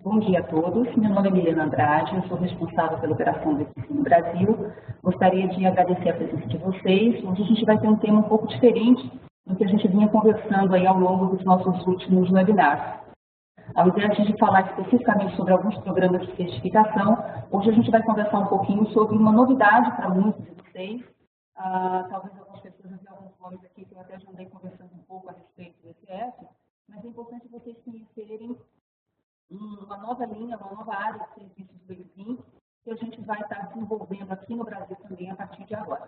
Bom dia a todos. Meu nome é Milena Andrade, eu sou responsável pela operação do EQC no Brasil. Gostaria de agradecer a presença de vocês. Hoje a gente vai ter um tema um pouco diferente do que a gente vinha conversando aí ao longo dos nossos últimos webinars. Ao invés de falar especificamente sobre alguns programas de certificação, hoje a gente vai conversar um pouquinho sobre uma novidade para muitos de vocês. Talvez algumas pessoas não tenham alguns nomes aqui que eu até já andei conversando um pouco a respeito do ETF, mas é importante vocês conhecerem uma nova linha, uma nova área de serviços do EQC, que a gente vai estar desenvolvendo aqui no Brasil também a partir de agora.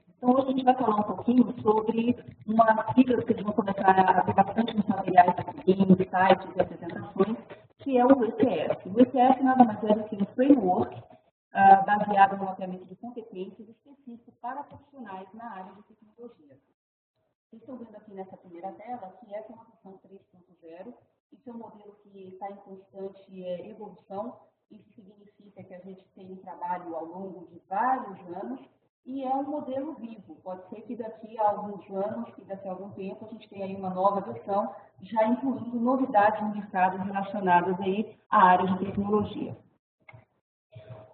Então, hoje a gente vai falar um pouquinho sobre uma sigla que vocês vão começar a ter bastante nos materiais aqui, em sites e apresentações, que é o ETF. O ETF nada mais é do que um framework baseado no mapeamento de competências específico para profissionais na área de tecnologia. Vocês estão vendo aqui nessa primeira tela que essa é uma versão 3.0. Isso é um modelo que está em constante evolução. Isso significa que a gente tem um trabalho ao longo de vários anos e é um modelo vivo. Pode ser que daqui a alguns anos, que daqui a algum tempo, a gente tenha aí uma nova versão, já incluindo novidades no mercado relacionadas aí à área de tecnologia.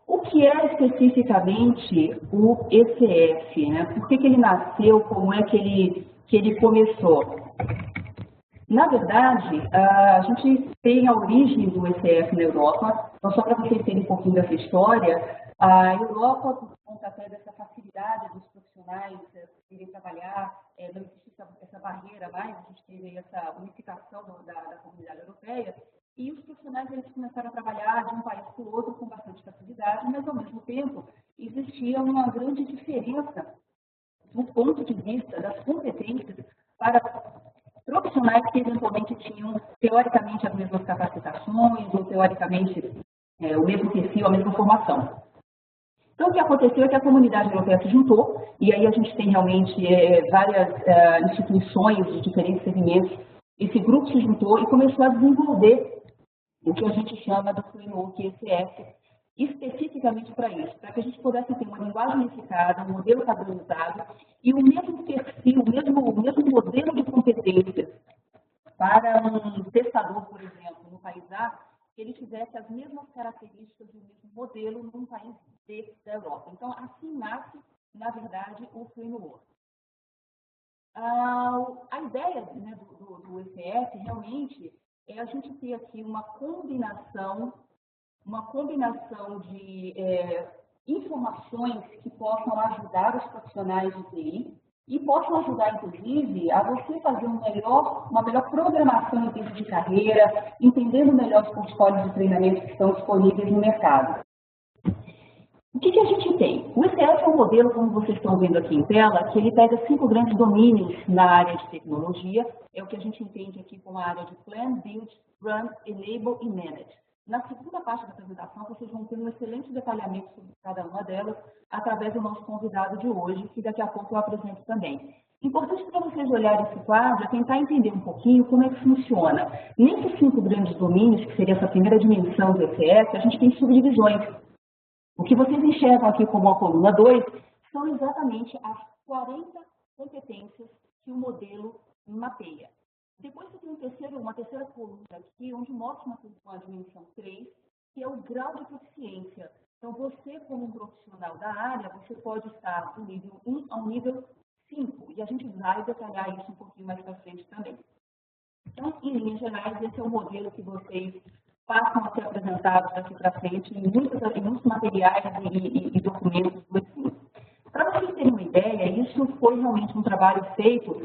O que é especificamente o ETF, né? Por que ele nasceu? Como é que ele começou? Na verdade, a gente tem a origem do ETF na Europa. Então, só para vocês terem um pouquinho dessa história, a Europa, por conta até dessa facilidade dos profissionais irem trabalhar, não existe essa barreira mais, a gente teve essa unificação da comunidade europeia, e os profissionais eles começaram a trabalhar de um país para o outro com bastante facilidade, mas, ao mesmo tempo, existia uma grande diferença do ponto de vista das competências para profissionais que eventualmente tinham, teoricamente, as mesmas capacitações ou, teoricamente, o mesmo perfil, a mesma formação. Então, o que aconteceu é que a comunidade europeia se juntou, e aí a gente tem realmente várias instituições de diferentes segmentos. Esse grupo se juntou e começou a desenvolver o que a gente chama do framework ETF, especificamente para isso, para que a gente pudesse ter uma linguagem unificada, um modelo padronizado e o mesmo perfil, o mesmo modelo de competências para um testador, por exemplo, no país A, que ele tivesse as mesmas características do mesmo modelo num país B da Europa. Então, assim nasce, na verdade, o framework. A ideia, né, do ETF realmente é a gente ter aqui uma combinação de informações que possam ajudar os profissionais de TI e possam ajudar, inclusive, a você fazer uma melhor programação em termos de carreira, entendendo melhor os portfólios de treinamento que estão disponíveis no mercado. O que a gente tem? O ETF é um modelo, como vocês estão vendo aqui em tela, que ele pega 5 grandes domínios na área de tecnologia, é o que a gente entende aqui como a área de Plan, Build, Run, Enable e Manage. Na segunda parte da apresentação, vocês vão ter um excelente detalhamento sobre cada uma delas, através do nosso convidado de hoje, que daqui a pouco eu apresento também. Importante para vocês olharem esse quadro é tentar entender um pouquinho como é que funciona. Nesses 5 grandes domínios, que seria essa primeira dimensão do ETF, a gente tem subdivisões. O que vocês enxergam aqui como a coluna 2 são exatamente as 40 competências que o modelo mapeia. Depois você tem uma terceira coluna aqui, onde mostra uma dimensão 3, que é o grau de proficiência. Então, você, como um profissional da área, você pode estar do nível 1 ao nível 5, e a gente vai detalhar isso um pouquinho mais para frente também. Então, em linhas gerais, esse é o modelo que vocês passam a ser apresentados daqui para frente em muitos materiais e documentos do EQC. Para vocês terem uma ideia, isso foi realmente um trabalho feito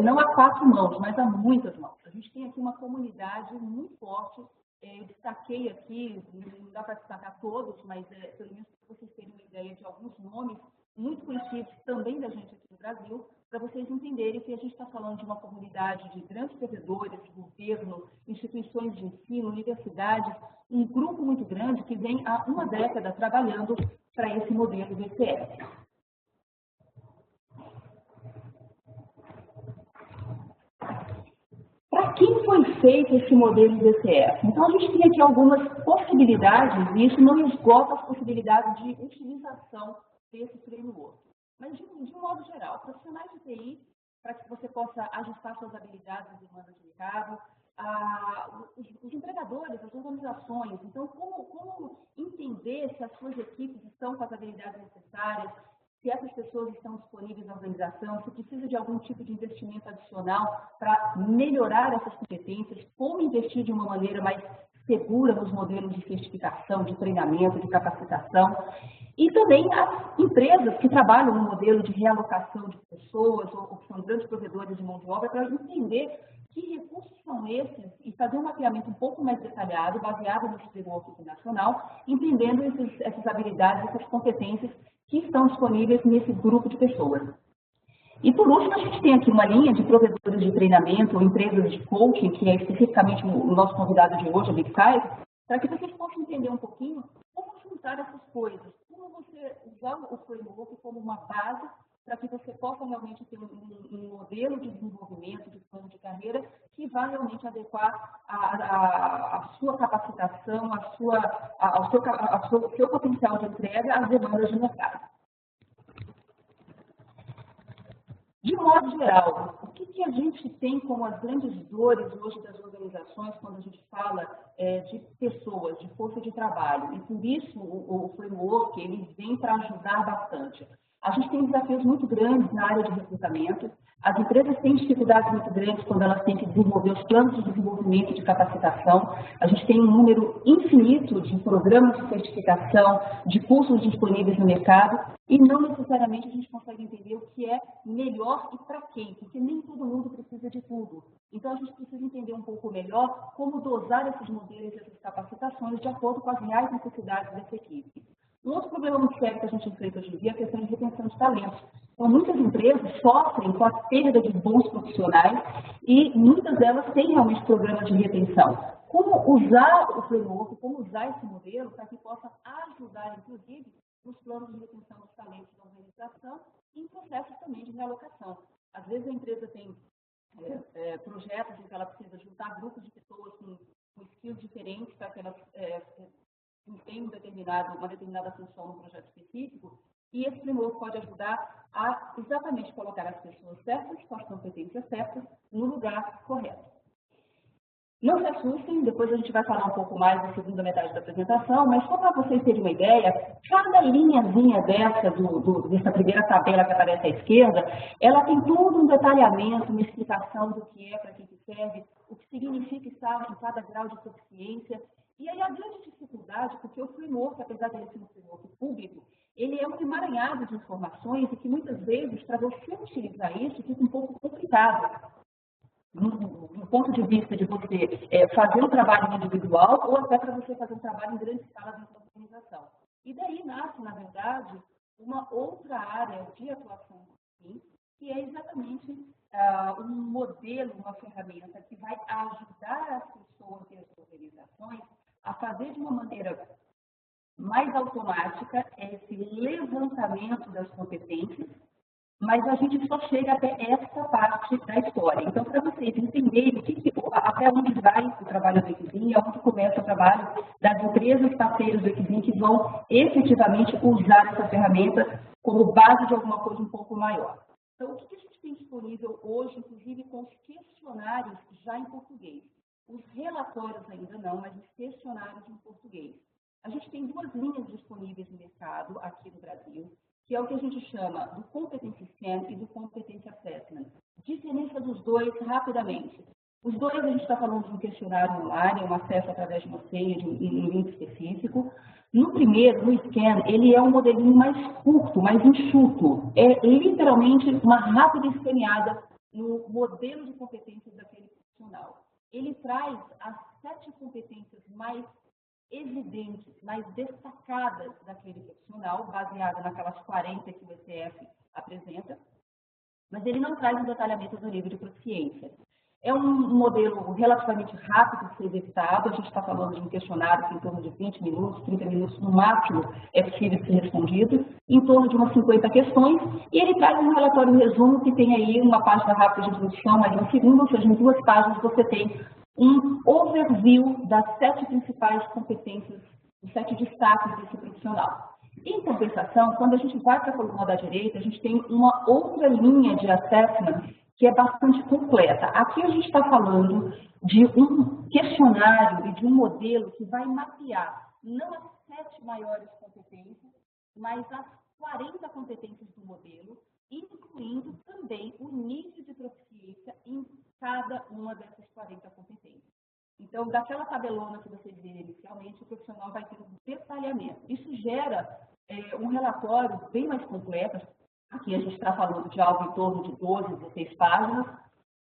não a 4 mãos, mas a muitas mãos. A gente tem aqui uma comunidade muito forte. Eu destaquei aqui, não dá para destacar todos, mas pelo menos para vocês terem uma ideia de alguns nomes muito conhecidos também da gente aqui no Brasil, para vocês entenderem que a gente está falando de uma comunidade de grandes provedores, de governo, instituições de ensino, universidades, um grupo muito grande que vem há uma década trabalhando para esse modelo do ETF. Para quem foi feito esse modelo do ETF? Então, a gente tem aqui algumas possibilidades, e isso não esgota as possibilidades de utilização desse framework. Mas, de um modo geral, profissionais de TI, para que você possa ajustar suas habilidades e demandas de mercado, os empregadores, as organizações. Então, como entender se as suas equipes estão com as habilidades necessárias, se essas pessoas estão disponíveis na organização, se precisa de algum tipo de investimento adicional para melhorar essas competências, como investir de uma maneira mais segura nos modelos de certificação, de treinamento, de capacitação. E também as empresas que trabalham no modelo de realocação de pessoas ou que são grandes provedores de mão de obra para entender que recursos são esses e fazer um mapeamento um pouco mais detalhado, baseado no framework internacional, entendendo essas habilidades, essas competências que estão disponíveis nesse grupo de pessoas. E por último, a gente tem aqui uma linha de provedores de treinamento ou empresas de coaching, que é especificamente o nosso convidado de hoje, a Big Five, para que vocês possam entender um pouquinho como juntar essas coisas, como você usar o framework como uma base para que você possa realmente ter um modelo de desenvolvimento, de plano de carreira, que vai realmente adequar a sua capacitação, o seu potencial de entrega às demandas do mercado. De modo geral, o que a gente tem como as grandes dores hoje das organizações quando a gente fala de pessoas, de força de trabalho? E por isso o framework ele vem para ajudar bastante. A gente tem desafios muito grandes na área de recrutamento. As empresas têm dificuldades muito grandes quando elas têm que desenvolver os planos de desenvolvimento e de capacitação. A gente tem um número infinito de programas de certificação, de cursos disponíveis no mercado, e não necessariamente a gente consegue entender o que é melhor e para quem, porque nem todo mundo precisa de tudo. Então, a gente precisa entender um pouco melhor como dosar esses modelos e essas capacitações de acordo com as reais necessidades dessa equipe. Um outro problema muito sério que a gente enfrenta hoje em dia é a questão de retenção de talentos. Então, muitas empresas sofrem com a perda de bons profissionais e muitas delas têm realmente programas de retenção. Como usar o framework, como usar esse modelo para que possa ajudar, inclusive, nos planos de retenção dos talentos da organização e em processos também de realocação. Às vezes a empresa tem projetos em que ela precisa juntar grupos de pessoas com skills diferentes para que elas tem uma determinada função no projeto específico, e esse framework pode ajudar a exatamente colocar as pessoas certas, com as competências certas, no lugar correto. Não se assustem, depois a gente vai falar um pouco mais na segunda metade da apresentação, mas só para vocês terem uma ideia, cada linhazinha dessa primeira tabela que aparece à esquerda, ela tem todo um detalhamento, uma explicação do que é, para que serve, o que significa estar em cada grau de proficiência. E aí a grande dificuldade, porque o framework, apesar de ele ser um framework público, ele é um emaranhado de informações e que muitas vezes, para você utilizar isso, fica um pouco complicado. Do ponto de vista de você fazer um trabalho individual ou até para você fazer um trabalho em grande escala dentro da organização. E daí nasce, na verdade, uma outra área de atuação, que é exatamente um modelo, uma ferramenta que vai ajudar as pessoas e as organizações a fazer de uma maneira mais automática esse levantamento das competências, mas a gente só chega até essa parte da história. Então, para vocês entenderem até onde vai o trabalho do Equizin, aonde começa o trabalho das empresas parceiras do Equizin que vão efetivamente usar essa ferramenta como base de alguma coisa um pouco maior. Então, o que a gente tem disponível hoje, inclusive com os questionários já em português? Os relatórios ainda não, mas os questionários em português. A gente tem duas linhas disponíveis no mercado aqui no Brasil, que é o que a gente chama do Competency Scan e do Competency Assessment. Diferença dos dois rapidamente. Os dois a gente está falando de um questionário online, um acesso através de uma senha, de um link específico. No primeiro, no Scan, ele é um modelinho mais curto, mais enxuto. É literalmente uma rápida escaneada no modelo de competências daquele profissional. Ele traz as 7 competências mais evidentes, mais destacadas daquele profissional, baseada naquelas 40 que o ETF apresenta, mas ele não traz um detalhamento do nível de proficiência. É um modelo relativamente rápido de ser executado, a gente está falando de um questionário que em torno de 20 minutos, 30 minutos no máximo é possível ser respondido, em torno de umas 50 questões, e ele traz um relatório resumo que tem aí uma página rápida de introdução, mais um segundo, ou seja, em 2 páginas você tem um overview das 7 principais competências, os 7 destaques desse profissional. Em compensação, quando a gente vai para a coluna da direita, a gente tem uma outra linha de assessment que é bastante completa. Aqui a gente está falando de um questionário e de um modelo que vai mapear não as 7 maiores competências, mas as 40 competências do modelo, incluindo também o nível de proficiência em cada uma dessas 40 competências. Então, daquela tabelona que vocês viram inicialmente, o profissional vai ter um detalhamento. Isso gera um relatório bem mais completo. Aqui a gente está falando de algo em torno de 12, 16 páginas.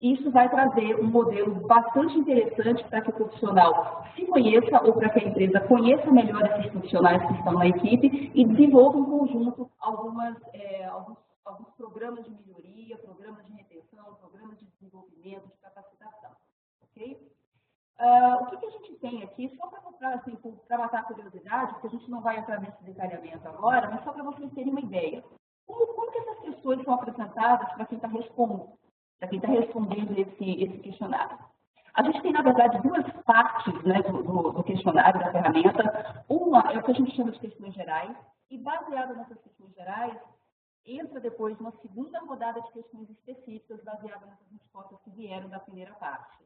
Isso vai trazer um modelo bastante interessante para que o profissional se conheça ou para que a empresa conheça melhor esses profissionais que estão na equipe e desenvolva em conjunto alguns programas de melhoria, programas de retenção, programas de desenvolvimento, de capacitação. Ok? O que a gente tem aqui, só para mostrar, assim, para matar a curiosidade, porque a gente não vai entrar nesse detalhamento agora, mas só para vocês terem uma ideia. Como que essas questões são apresentadas para quem está respondendo esse questionário? A gente tem, na verdade, duas partes, né, do questionário, da ferramenta. Uma é o que a gente chama de questões gerais, e baseada nessas questões gerais, entra depois uma segunda rodada de questões específicas baseadas nessas respostas que vieram da primeira parte.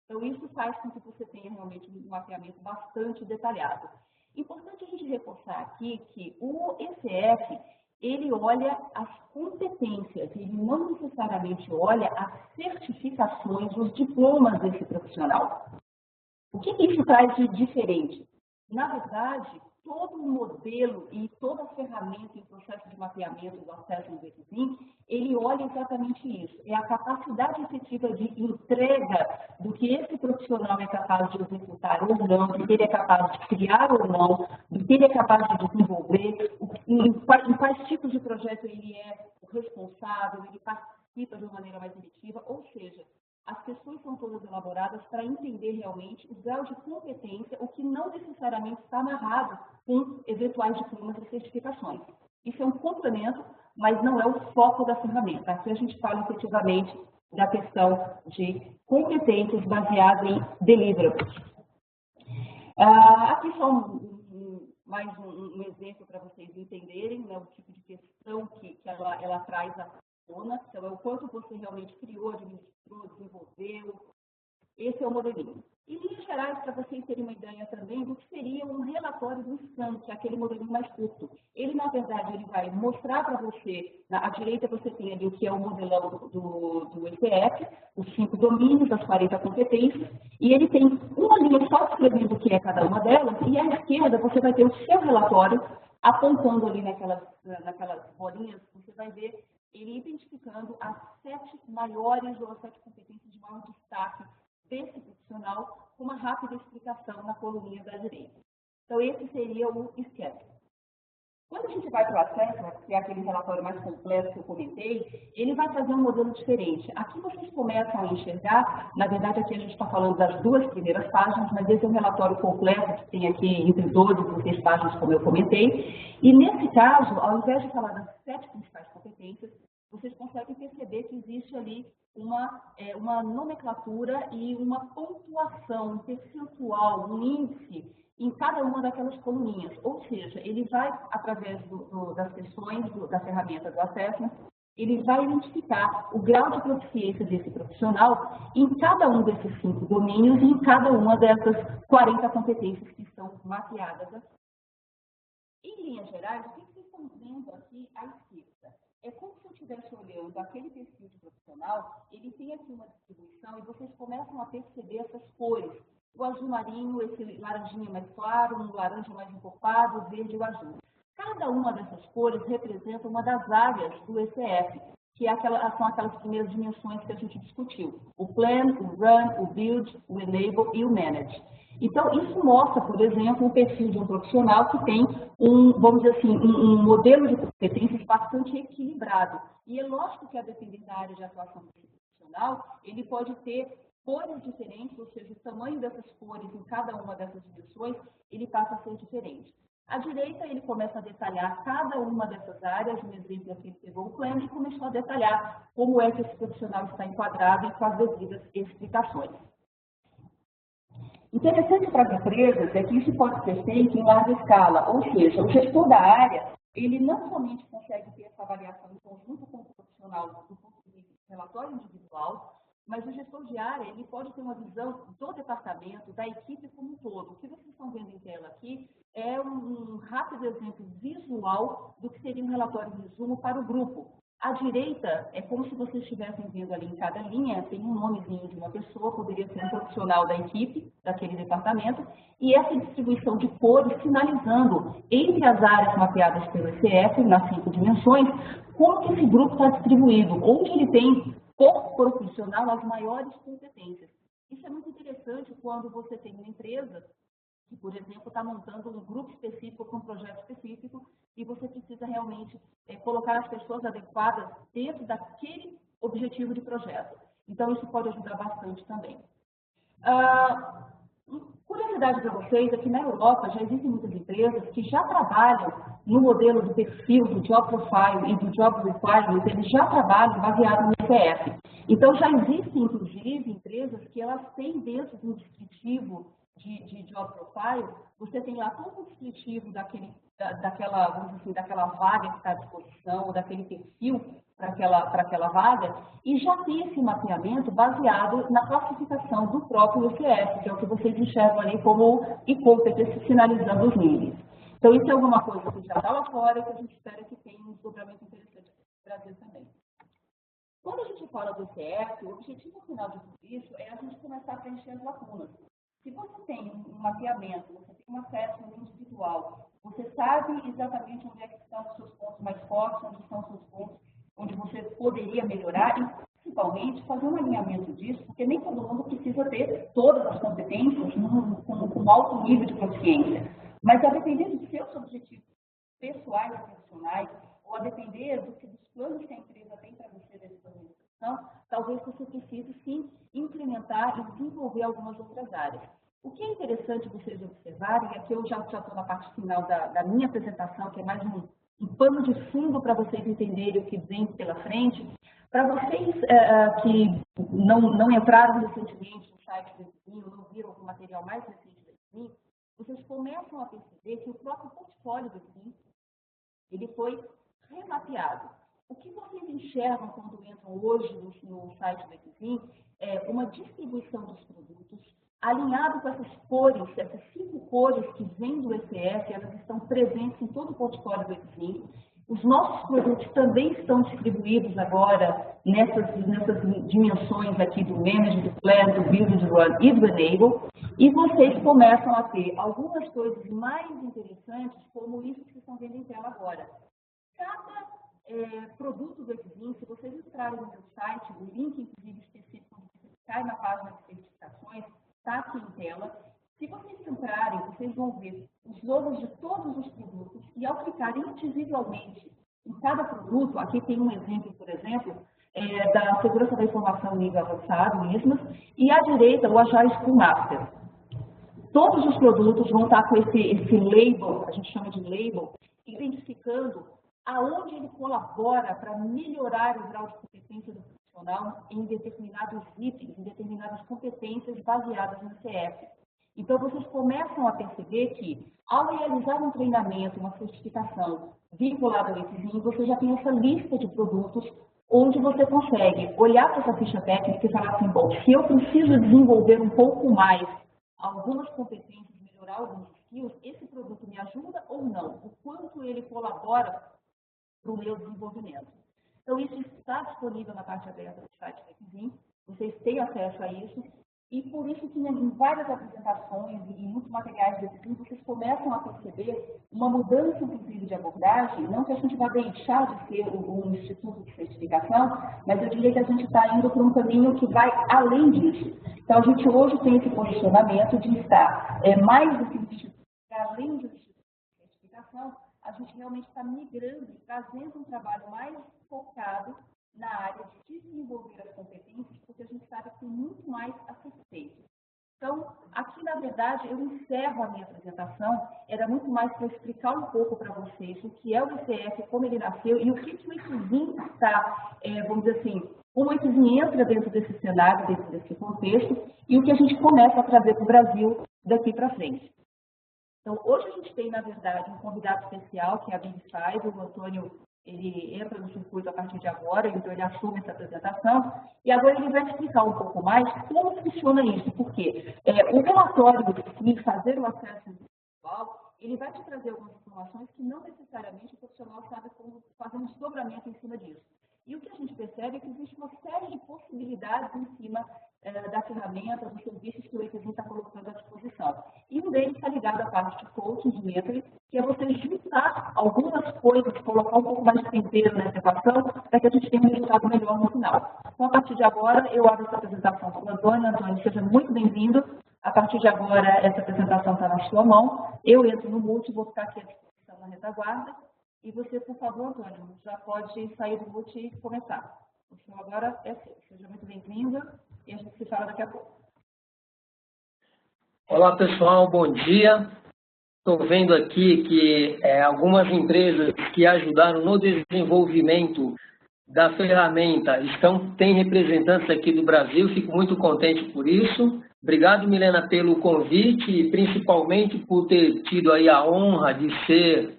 Então, isso faz com que você tenha realmente um mapeamento bastante detalhado. Importante a gente reforçar aqui que o ECF, ele olha as competências, ele não necessariamente olha as certificações, os diplomas desse profissional. O que isso traz de diferente? Na verdade, todo o modelo e toda a ferramenta em processo de mapeamento do acesso no Zetsim, ele olha exatamente isso. É a capacidade efetiva de entrega do que esse profissional é capaz de executar ou não, do que ele é capaz de criar ou não, do que ele é capaz de desenvolver, em quais tipos de projeto ele é responsável, ele participa de uma maneira mais efetiva, ou seja, as questões são todas elaboradas para entender realmente o grau de competência, o que não necessariamente está amarrado com eventuais diplomas e certificações. Isso é um complemento, mas não é o foco da ferramenta. Aqui a gente fala efetivamente da questão de competências baseadas em deliverables. Aqui só mais um exemplo para vocês entenderem, né, o tipo de questão que ela traz à tona. Então, é o quanto você realmente criou, administrou, desenvolveu. Esse é o modelinho. Em linhas gerais, para vocês terem uma ideia também do que seria um relatório do SCAN, que é aquele modelinho mais curto. Ele, na verdade, ele vai mostrar para você, à direita você tem ali o que é o modelão do ECF, os 5 domínios, as 40 competências, e ele tem uma linha só descrevendo o que é cada uma delas, e à esquerda você vai ter o seu relatório, apontando ali naquelas bolinhas, você vai ver ele identificando as 7 maiores ou as 7 competências de maior destaque desse profissional, com uma rápida explicação na coluninha da direita. Então, esse seria o esquema. Quando a gente vai para o acesso, que é aquele relatório mais completo que eu comentei, ele vai fazer um modelo diferente. Aqui vocês começam a enxergar, na verdade aqui a gente está falando das 2 primeiras páginas, mas esse é um relatório completo que tem aqui entre 12 e 16 páginas, como eu comentei. E nesse caso, ao invés de falar das 7 principais competências, vocês conseguem perceber que existe ali uma nomenclatura e uma pontuação, um percentual, um índice em cada uma daquelas coluninhas. Ou seja, ele vai, através das questões da ferramenta do Assessment, ele vai identificar o grau de proficiência desse profissional em cada um desses 5 domínios e em cada uma dessas 40 competências que estão mapeadas aqui. Em linhas gerais, o que vocês estão vendo aqui à esquerda? É como se eu estivesse olhando aquele perfil de profissional, ele tem aqui uma distribuição e vocês começam a perceber essas cores. O azul marinho, esse laranjinha mais claro, um laranja mais encorpado, o verde e o azul. Cada uma dessas cores representa uma das áreas do ECF, que são aquelas primeiras dimensões que a gente discutiu. O Plan, o Run, o Build, o Enable e o Manage. Então, isso mostra, por exemplo, o perfil de um profissional que tem vamos dizer assim, um modelo de competências bastante equilibrado. E é lógico que, a depender da área de atuação desse profissional, ele pode ter cores diferentes, ou seja, o tamanho dessas cores em cada uma dessas dimensões, ele passa a ser diferente. À direita, ele começa a detalhar cada uma dessas áreas, no exemplo aqui ele pegou o Plan e começou a detalhar como é que esse profissional está enquadrado e com as devidas explicações. Interessante para as empresas é que isso pode ser feito em larga escala, ou seja, o gestor da área, ele não somente consegue ter essa avaliação em conjunto com o profissional do ponto de vista de relatório individual, mas o gestor de área ele pode ter uma visão do departamento, da equipe como um todo. O que vocês estão vendo em tela aqui é um rápido exemplo visual do que seria um relatório de resumo para o grupo. À direita, é como se vocês estivessem vendo ali em cada linha, tem um nomezinho de uma pessoa, poderia ser um profissional da equipe, daquele departamento, e essa distribuição de cores sinalizando entre as áreas mapeadas pelo ECF, nas 5 dimensões, como que esse grupo está distribuído, onde ele tem, por profissional, as maiores competências. Isso é muito interessante quando você tem uma empresa que, por exemplo, está montando um grupo específico para um projeto específico e você precisa realmente colocar as pessoas adequadas dentro daquele objetivo de projeto. Então, isso pode ajudar bastante também. Curiosidade para vocês é que na Europa já existem muitas empresas que já trabalham no modelo do perfil, do Job Profile e do Job Requirements, eles já trabalham baseado no ECF. Então, já existem, inclusive, empresas que elas têm dentro do descritivo de Job Profile, você tem lá todo o descritivo daquela, vamos dizer assim, daquela vaga que está à disposição, ou daquele perfil para aquela vaga, e já tem esse mapeamento baseado na classificação do próprio ECF, que é o que vocês enxergam ali como e-competence, sinalizando os níveis. Então, isso é alguma coisa que já está lá fora e que a gente espera que tenha um desdobramento interessante no Brasil também. Quando a gente fala do ECF, o objetivo final de tudo isso é a gente começar a preencher as lacunas. Se você tem um mapeamento, você tem uma assessment individual, você sabe exatamente onde é que estão os seus pontos mais fortes, onde estão os seus pontos onde você poderia melhorar e, principalmente, fazer um alinhamento disso, porque nem todo mundo precisa ter todas as competências com alto nível de proficiência. Mas a depender dos seus objetivos pessoais e profissionais, ou a depender dos planos que a empresa tem para você dentro da organização, talvez você precise, sim, implementar e desenvolver algumas outras áreas. O que é interessante vocês observarem, é que eu já estou na parte final da minha apresentação, que é mais um pano de fundo para vocês entenderem o que vem pela frente. Para vocês que não entraram recentemente no site do Exim, ou não viram o material mais recente do Exim, vocês começam a perceber que o próprio portfólio do Exim, ele foi remapeado. O que vocês enxergam quando entram hoje no site do Exim é uma distribuição dos produtos, alinhado com essas cores, essas 5 cores que vêm do ECF, elas estão presentes em todo o portfólio do Exim. Os nossos produtos também estão distribuídos agora nessas dimensões aqui do Manage, do Plan, do Build, do Run e do Enable. E vocês começam a ter algumas coisas mais interessantes, como isso que vocês estão vendo em tela agora. Cada produto do Exim, se vocês entrarem no meu site, o link, inclusive, específico, que cai na página de certificações, está aqui em tela. Se vocês entrarem, vocês vão ver os logos de todos os produtos e ao clicarem individualmente em cada produto, aqui tem um exemplo, por exemplo, da segurança da informação nível avançado, ISMAS, e à direita o Agile Scrum Master. Todos os produtos vão estar com esse label, a gente chama de label, identificando aonde ele colabora para melhorar o grau de competência do profissional em determinados itens, em determinadas competências baseadas no CF. Então, vocês começam a perceber que, ao realizar um treinamento, uma certificação vinculada ao ECISM, você já tem essa lista de produtos onde você consegue olhar para essa ficha técnica e falar assim, bom, se eu preciso desenvolver um pouco mais algumas competências, melhorar alguns skills, esse produto me ajuda ou não? O quanto ele colabora para o meu desenvolvimento. Então, isso está disponível na parte aberta do site do ECISM, vocês têm acesso a isso, e por isso que em várias apresentações e em muitos materiais do ECISM, vocês começam a perceber uma mudança, inclusive, de abordagem, não que a gente vá deixar de ser um instituto de certificação, mas eu diria que a gente está indo para um caminho que vai além disso. Então, a gente hoje tem esse posicionamento de estar mais do que um instituto, além do instituto de certificação, a gente realmente está migrando e trazendo um trabalho mais focado na área de desenvolver as competências, porque a gente sabe que tem muito mais a ser feito. Então, aqui, na verdade, eu encerro a minha apresentação, era muito mais para explicar um pouco para vocês o que é o ECF, como ele nasceu e o que o ECISM está, vamos dizer assim, como o ECISM entra dentro desse cenário, dentro desse contexto, e o que a gente começa a trazer para o Brasil daqui para frente. Então, hoje a gente tem, na verdade, um convidado especial, que é a Bibi Faz, o Antônio ele entra no circuito a partir de agora, então ele assume essa apresentação, e agora ele vai explicar um pouco mais como funciona isso, porque o relatório e fazer o acesso individual, ele vai te trazer algumas informações que não necessariamente o profissional sabe como fazer um desdobramento em cima disso. E o que a gente percebe é que existe uma série de possibilidades em cima da ferramenta, dos serviços que o EQZine está colocando à disposição. E um deles está ligado à parte de coaching, de mentoring, que é você juntar algumas coisas, colocar um pouco mais de tempero nessa equação, para que a gente tenha um resultado melhor no final. Então, a partir de agora, eu abro essa apresentação para o Antônio. Antônio, seja muito bem-vindo. A partir de agora, essa apresentação está na sua mão. Eu entro no Mute, vou ficar aqui à disposição na retaguarda. E você, por favor, Antônio, já pode sair do Mute e começar. O senhor agora é seu. Seja muito bem-vindo e a gente se fala daqui a pouco. Olá, pessoal. Bom dia. Estou vendo aqui que algumas empresas que ajudaram no desenvolvimento da ferramenta têm representantes aqui do Brasil. Fico muito contente por isso. Obrigado, Milena, pelo convite e principalmente por ter tido aí a honra de ser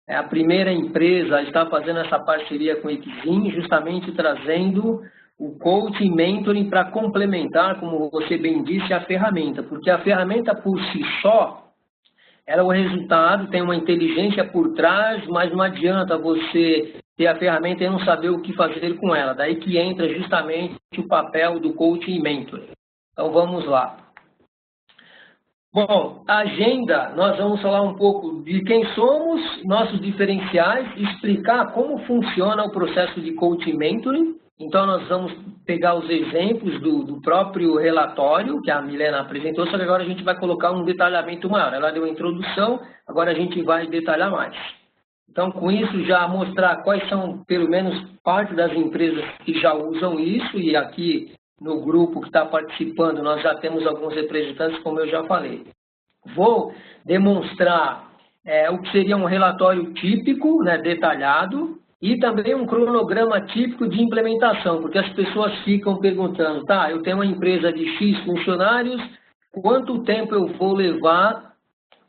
a primeira empresa a estar fazendo essa parceria com o EQZine, justamente trazendo o coaching mentoring para complementar, como você bem disse, a ferramenta. Porque a ferramenta por si só, ela é o resultado, tem uma inteligência por trás, mas não adianta você ter a ferramenta e não saber o que fazer com ela. Daí que entra justamente o papel do coaching mentoring. Então vamos lá. Bom, a agenda, nós vamos falar um pouco de quem somos, nossos diferenciais, explicar como funciona o processo de coaching mentoring. Então, nós vamos pegar os exemplos do próprio relatório que a Milena apresentou, só que agora a gente vai colocar um detalhamento maior. Ela deu a introdução, agora a gente vai detalhar mais. Então, com isso, já mostrar quais são, pelo menos, parte das empresas que já usam isso, e aqui no grupo que está participando, nós já temos alguns representantes, como eu já falei. Vou demonstrar o que seria um relatório típico, né, detalhado, e também um cronograma típico de implementação, porque as pessoas ficam perguntando, tá, eu tenho uma empresa de X funcionários, quanto tempo eu vou levar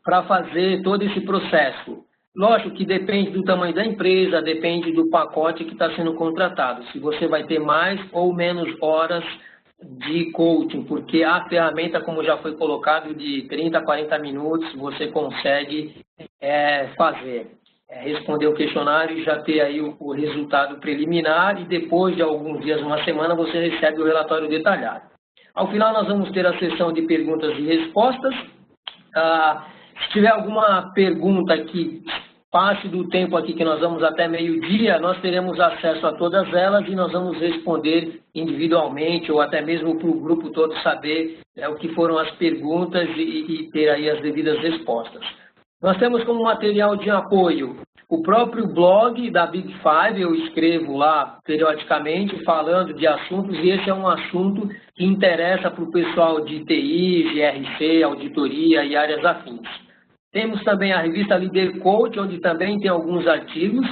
para fazer todo esse processo? Lógico que depende do tamanho da empresa, depende do pacote que está sendo contratado, se você vai ter mais ou menos horas de coaching, porque a ferramenta, como já foi colocado, de 30 a 40 minutos, você consegue fazer. Responder o questionário e já ter aí o resultado preliminar, e depois de alguns dias, uma semana, você recebe o relatório detalhado. Ao final, nós vamos ter a sessão de perguntas e respostas. Se tiver alguma pergunta que passe do tempo aqui, que nós vamos até meio-dia, nós teremos acesso a todas elas e nós vamos responder individualmente ou até mesmo para o grupo todo saber o que foram as perguntas e ter aí as devidas respostas. Nós temos como material de apoio o próprio blog da Big Five, eu escrevo lá periodicamente falando de assuntos, e esse é um assunto que interessa para o pessoal de TI, GRC, auditoria e áreas afins. Temos também a revista Líder Coach, onde também tem alguns artigos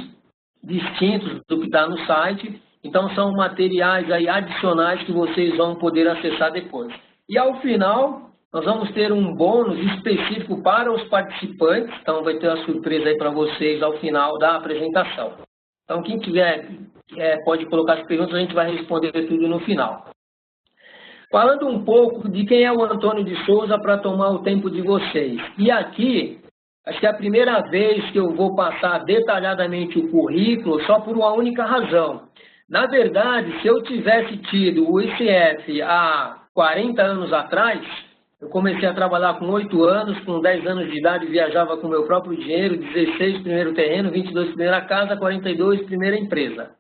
distintos do que está no site. Então, são materiais aí adicionais que vocês vão poder acessar depois. E, ao final, nós vamos ter um bônus específico para os participantes. Então, vai ter uma surpresa aí para vocês ao final da apresentação. Então, quem tiver, pode colocar as perguntas, a gente vai responder tudo no final. Falando um pouco de quem é o Antônio de Souza para tomar o tempo de vocês. E aqui, acho que é a primeira vez que eu vou passar detalhadamente o currículo só por uma única razão. Na verdade, se eu tivesse tido o ICF há 40 anos atrás, eu comecei a trabalhar com 8 anos, com 10 anos de idade viajava com meu próprio dinheiro, 16 primeiro terreno, 22 primeira casa, 42 primeira empresa.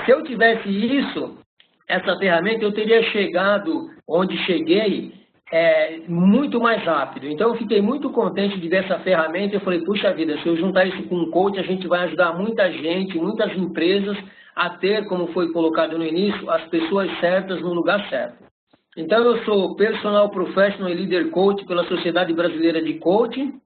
Se eu tivesse isso, essa ferramenta, eu teria chegado onde cheguei muito mais rápido. Então, eu fiquei muito contente de ver essa ferramenta. Eu falei, puxa vida, se eu juntar isso com um coach, a gente vai ajudar muita gente, muitas empresas a ter, como foi colocado no início, as pessoas certas no lugar certo. Então, eu sou Personal Professional e Leader Coach pela Sociedade Brasileira de Coaching.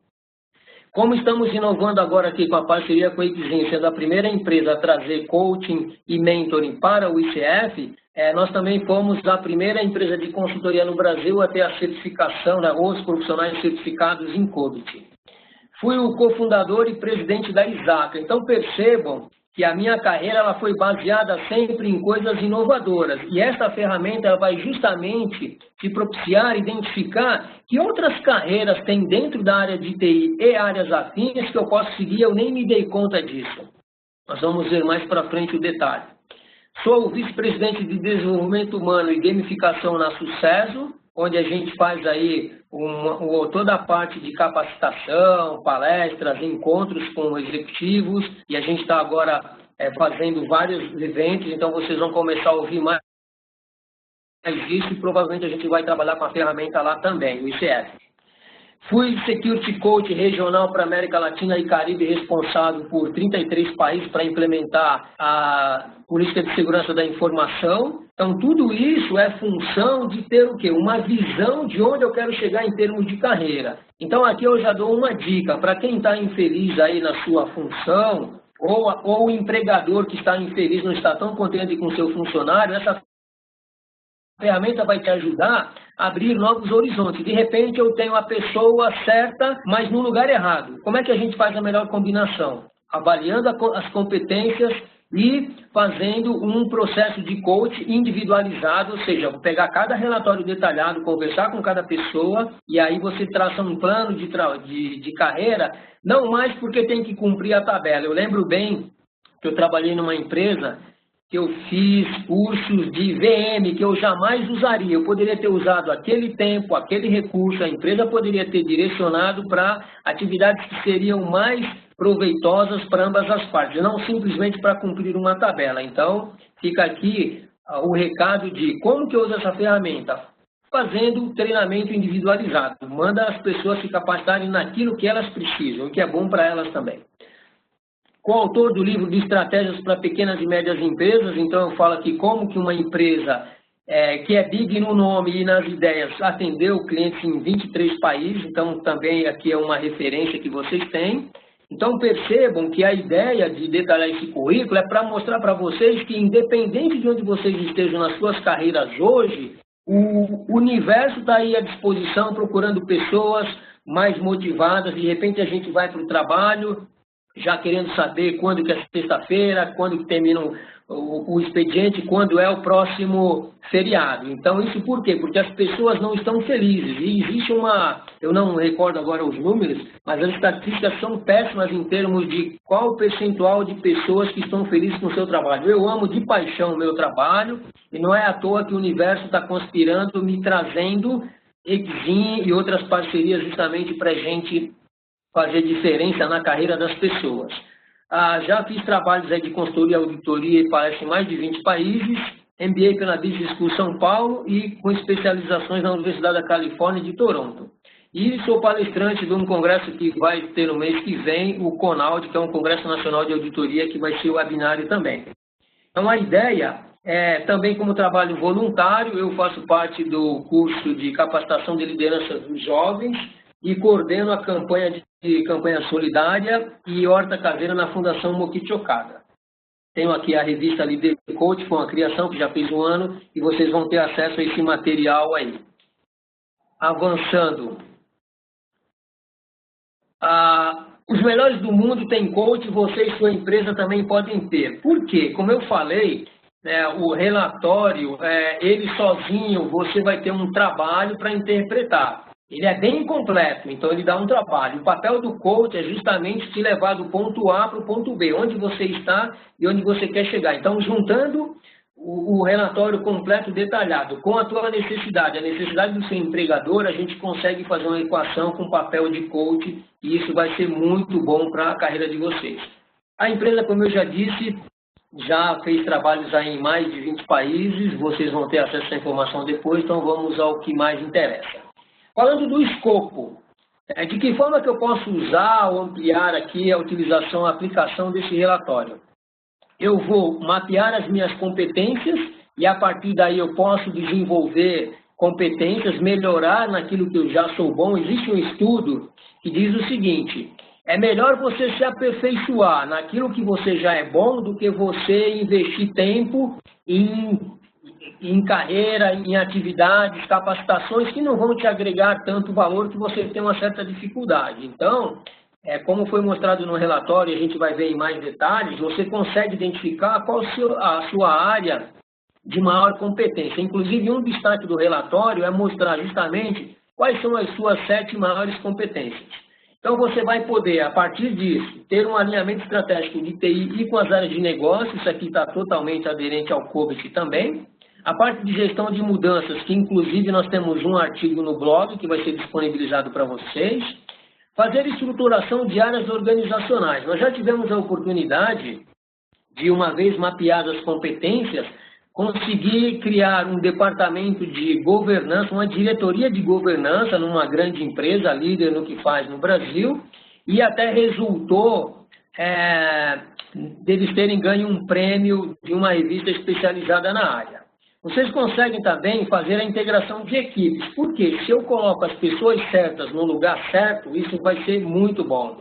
Como estamos inovando agora aqui com a parceria com a EQZine, sendo a primeira empresa a trazer coaching e mentoring para o ICF, nós também fomos a primeira empresa de consultoria no Brasil a ter a certificação, né, os profissionais certificados em coaching. Fui o cofundador e presidente da ISACA. Então percebam que a minha carreira ela foi baseada sempre em coisas inovadoras. E essa ferramenta ela vai justamente te propiciar identificar que outras carreiras tem dentro da área de TI e áreas afins que eu posso seguir, eu nem me dei conta disso. Nós vamos ver mais para frente o detalhe. Sou o vice-presidente de desenvolvimento humano e gamificação na Sucesso, onde a gente faz aí toda a parte de capacitação, palestras, encontros com executivos, e a gente está agora fazendo vários eventos, então vocês vão começar a ouvir mais disso e provavelmente a gente vai trabalhar com a ferramenta lá também, o ICF. Fui Security Coach regional para América Latina e Caribe, responsável por 33 países para implementar a política de segurança da informação. Então, tudo isso é função de ter o quê? Uma visão de onde eu quero chegar em termos de carreira. Então, aqui eu já dou uma dica para quem está infeliz aí na sua função, ou o empregador que está infeliz, não está tão contente com o seu funcionário, essa ferramenta vai te ajudar a abrir novos horizontes. De repente eu tenho a pessoa certa, mas no lugar errado. Como é que a gente faz a melhor combinação? Avaliando as competências e fazendo um processo de coach individualizado, ou seja, vou pegar cada relatório detalhado, conversar com cada pessoa e aí você traça um plano de carreira, não mais porque tem que cumprir a tabela. Eu lembro bem que eu trabalhei numa empresa que eu fiz cursos de VM que eu jamais usaria. Eu poderia ter usado aquele tempo, aquele recurso, a empresa poderia ter direcionado para atividades que seriam mais proveitosas para ambas as partes, não simplesmente para cumprir uma tabela. Então, fica aqui o recado de como que eu uso essa ferramenta. Fazendo treinamento individualizado. Manda as pessoas se capacitarem naquilo que elas precisam, o que é bom para elas também. Coautor do livro de estratégias para pequenas e médias empresas, então eu falo aqui como que uma empresa que é big no nome e nas ideias atendeu clientes em 23 países, então também aqui é uma referência que vocês têm. Então percebam que a ideia de detalhar esse currículo é para mostrar para vocês que independente de onde vocês estejam nas suas carreiras hoje, o universo está aí à disposição procurando pessoas mais motivadas, de repente a gente vai para o trabalho já querendo saber quando que é sexta-feira, quando que termina o expediente, quando é o próximo feriado. Então, isso por quê? Porque as pessoas não estão felizes. E existe eu não recordo agora os números, mas as estatísticas são péssimas em termos de qual o percentual de pessoas que estão felizes com o seu trabalho. Eu amo de paixão o meu trabalho, e não é à toa que o universo está conspirando, me trazendo Exim e outras parcerias justamente para a gente fazer diferença na carreira das pessoas. Já fiz trabalhos de consultoria, auditoria e palestra em mais de 20 países, MBA pela Business School São Paulo e com especializações na Universidade da Califórnia de Toronto. E sou palestrante de um congresso que vai ter no mês que vem, o CONAUD, que é um Congresso Nacional de Auditoria, que vai ser webinário também. Então a ideia também como trabalho voluntário, eu faço parte do curso de capacitação de liderança dos jovens, e coordeno a campanha solidária e horta caseira na Fundação Mokichi Okada. Tenho aqui a revista Líder Coach, com a criação que já fez um ano, e vocês vão ter acesso a esse material aí. Avançando. Os melhores do mundo têm coach, você e sua empresa também podem ter. Por quê? Como eu falei, o relatório, ele sozinho, você vai ter um trabalho para interpretar. Ele é bem completo, então ele dá um trabalho. O papel do coach é justamente te levar do ponto A para o ponto B, onde você está e onde você quer chegar. Então, juntando o relatório completo detalhado com a tua necessidade, a necessidade do seu empregador, a gente consegue fazer uma equação com papel de coach e isso vai ser muito bom para a carreira de vocês. A empresa, como eu já disse, já fez trabalhos aí em mais de 20 países, vocês vão ter acesso a essa informação depois, então vamos ao que mais interessa. Falando do escopo, de que forma que eu posso usar ou ampliar aqui a utilização, a aplicação desse relatório? Eu vou mapear as minhas competências e a partir daí eu posso desenvolver competências, melhorar naquilo que eu já sou bom. Existe um estudo que diz o seguinte: é melhor você se aperfeiçoar naquilo que você já é bom do que você investir tempo em carreira, em atividades, capacitações que não vão te agregar tanto valor que você tem uma certa dificuldade. Então, como foi mostrado no relatório, a gente vai ver em mais detalhes, você consegue identificar qual a sua área de maior competência. Inclusive, um destaque do relatório é mostrar justamente quais são as suas 7 maiores competências. Então, você vai poder, a partir disso, ter um alinhamento estratégico de TI e com as áreas de negócio, isso aqui está totalmente aderente ao COBIT também. A parte de gestão de mudanças, que inclusive nós temos um artigo no blog que vai ser disponibilizado para vocês. Fazer estruturação de áreas organizacionais. Nós já tivemos a oportunidade de, uma vez mapeadas as competências, conseguir criar um departamento de governança, uma diretoria de governança numa grande empresa, líder no que faz no Brasil, e até resultou deles terem ganho um prêmio de uma revista especializada na área. Vocês conseguem também fazer a integração de equipes, porque se eu coloco as pessoas certas no lugar certo, isso vai ser muito bom.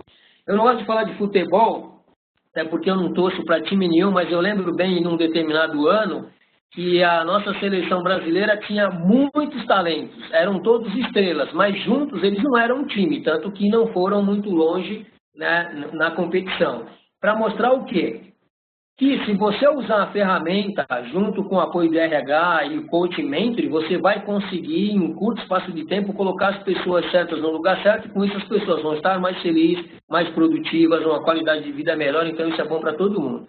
Eu não gosto de falar de futebol, até porque eu não torço para time nenhum, mas eu lembro bem, em um determinado ano, que a nossa seleção brasileira tinha muitos talentos, eram todos estrelas, mas juntos eles não eram um time, tanto que não foram muito longe, né, na competição. Para mostrar o quê? Que se você usar a ferramenta junto com o apoio do RH e o Coach Mentoring, você vai conseguir, em um curto espaço de tempo, colocar as pessoas certas no lugar certo, e com isso as pessoas vão estar mais felizes, mais produtivas, uma qualidade de vida melhor, então isso é bom para todo mundo.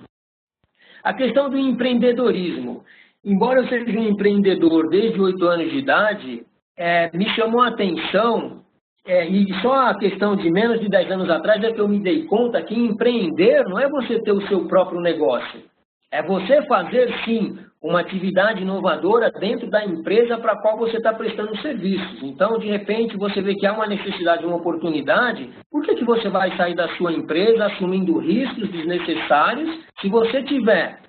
A questão do empreendedorismo. Embora eu seja um empreendedor desde 8 anos de idade, me chamou a atenção, e só a questão de menos de 10 anos atrás é que eu me dei conta que empreender não é você ter o seu próprio negócio. É você fazer, sim, uma atividade inovadora dentro da empresa para a qual você está prestando serviços. Então, de repente, você vê que há uma necessidade, uma oportunidade, por que você vai sair da sua empresa assumindo riscos desnecessários se você tiver,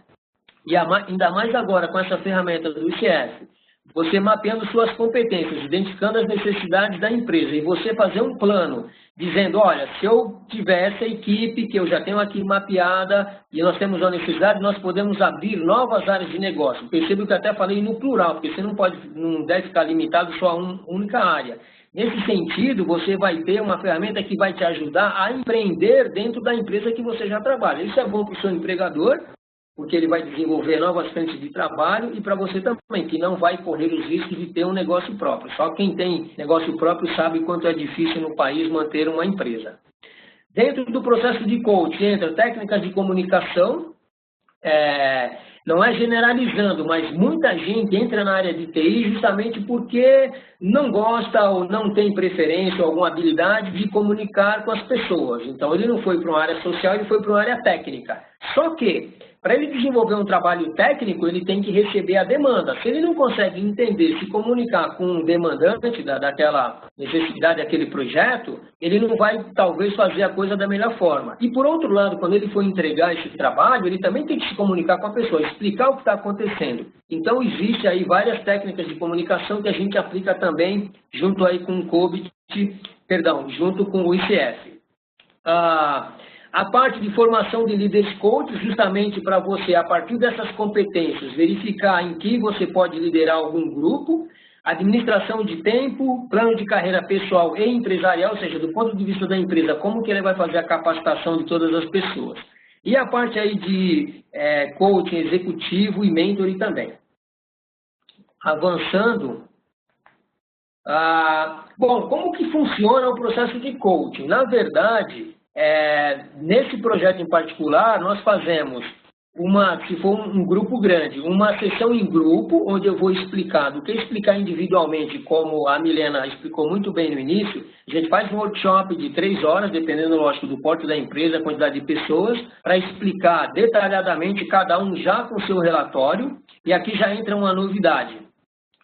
e ainda mais agora com essa ferramenta do ICF, você mapeando suas competências, identificando as necessidades da empresa e você fazer um plano, dizendo, olha, se eu tiver essa equipe que eu já tenho aqui mapeada e nós temos uma necessidade, nós podemos abrir novas áreas de negócio. Percebo que até falei no plural, porque você não deve ficar limitado só a uma única área. Nesse sentido, você vai ter uma ferramenta que vai te ajudar a empreender dentro da empresa que você já trabalha. Isso é bom para o seu empregador, porque ele vai desenvolver novas frentes de trabalho, e para você também, que não vai correr os riscos de ter um negócio próprio. Só quem tem negócio próprio sabe quanto é difícil no país manter uma empresa. Dentro do processo de coaching entra técnicas de comunicação, não é generalizando, mas muita gente entra na área de TI justamente porque não gosta ou não tem preferência ou alguma habilidade de comunicar com as pessoas. Então, ele não foi para uma área social, ele foi para uma área técnica. Só que, para ele desenvolver um trabalho técnico, ele tem que receber a demanda. Se ele não consegue entender, se comunicar com um demandante daquela necessidade, daquele projeto, ele não vai, talvez, fazer a coisa da melhor forma. E, por outro lado, quando ele for entregar esse trabalho, ele também tem que se comunicar com a pessoa, explicar o que está acontecendo. Então, existe aí várias técnicas de comunicação que a gente aplica também junto aí com o COBIT, junto com o ICF. A parte de formação de líderes coaches, justamente para você, a partir dessas competências, verificar em que você pode liderar algum grupo, administração de tempo, plano de carreira pessoal e empresarial, ou seja, do ponto de vista da empresa, como que ele vai fazer a capacitação de todas as pessoas. E a parte aí de coaching executivo e mentoring também. Avançando. Bom, como que funciona o processo de coaching? Na verdade, nesse projeto em particular, nós fazemos se for um grupo grande, uma sessão em grupo, onde eu vou explicar, do que explicar individualmente, como a Milena explicou muito bem no início, a gente faz um workshop de 3 horas, dependendo, lógico, do porte da empresa, a quantidade de pessoas, para explicar detalhadamente, cada um já com seu relatório, e aqui já entra uma novidade.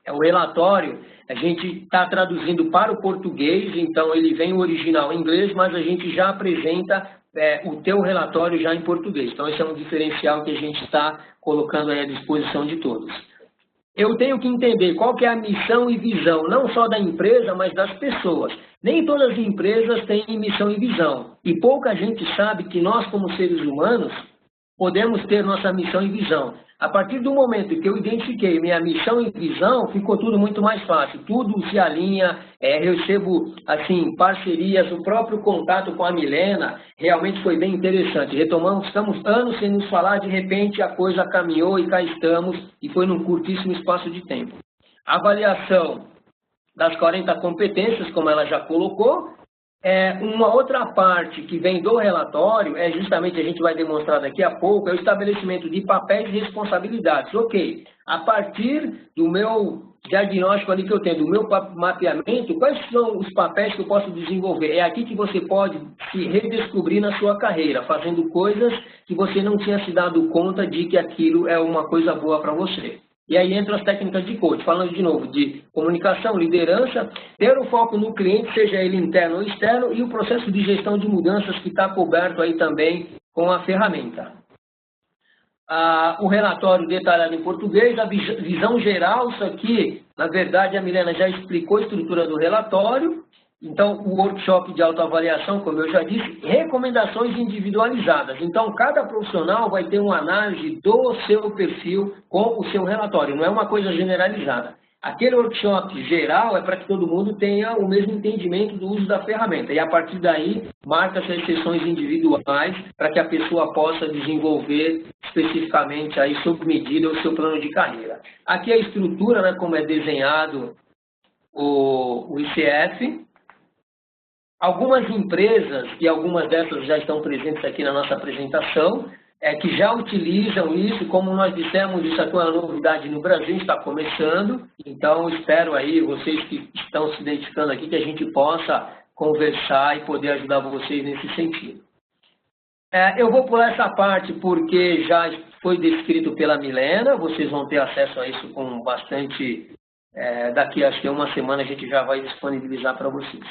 O relatório, a gente está traduzindo para o português, então ele vem o original em inglês, mas a gente já apresenta o teu relatório já em português. Então, esse é um diferencial que a gente está colocando aí à disposição de todos. Eu tenho que entender qual que é a missão e visão, não só da empresa, mas das pessoas. Nem todas as empresas têm missão e visão. E pouca gente sabe que nós, como seres humanos, podemos ter nossa missão e visão. A partir do momento que eu identifiquei minha missão e visão, ficou tudo muito mais fácil. Tudo se alinha, eu recebo assim, parcerias, o próprio contato com a Milena realmente foi bem interessante. Retomamos, estamos anos sem nos falar, de repente a coisa caminhou e cá estamos, e foi num curtíssimo espaço de tempo. A avaliação das 40 competências, como ela já colocou. Uma outra parte que vem do relatório, justamente, a gente vai demonstrar daqui a pouco, é o estabelecimento de papéis e responsabilidades. Ok, a partir do meu diagnóstico ali que eu tenho, do meu mapeamento, quais são os papéis que eu posso desenvolver? É aqui que você pode se redescobrir na sua carreira, fazendo coisas que você não tinha se dado conta de que aquilo é uma coisa boa para você. E aí entram as técnicas de coach, falando de novo de comunicação, liderança, ter o foco no cliente, seja ele interno ou externo, e o processo de gestão de mudanças que está coberto aí também com a ferramenta. O relatório detalhado em português, a visão geral, isso aqui, na verdade, a Milena já explicou a estrutura do relatório. Então, o workshop de autoavaliação, como eu já disse, recomendações individualizadas. Então, cada profissional vai ter uma análise do seu perfil com o seu relatório, não é uma coisa generalizada. Aquele workshop geral é para que todo mundo tenha o mesmo entendimento do uso da ferramenta. E, a partir daí, marca-se as sessões individuais para que a pessoa possa desenvolver especificamente, aí, sob medida, o seu plano de carreira. Aqui a estrutura, né, como é desenhado o ICF. Algumas empresas, e algumas dessas já estão presentes aqui na nossa apresentação, que já utilizam isso, como nós dissemos, isso aqui é uma novidade no Brasil, está começando, então espero aí, vocês que estão se identificando aqui, que a gente possa conversar e poder ajudar vocês nesse sentido. Eu vou pular essa parte porque já foi descrito pela Milena, vocês vão ter acesso a isso com bastante, daqui acho que uma semana a gente já vai disponibilizar para vocês.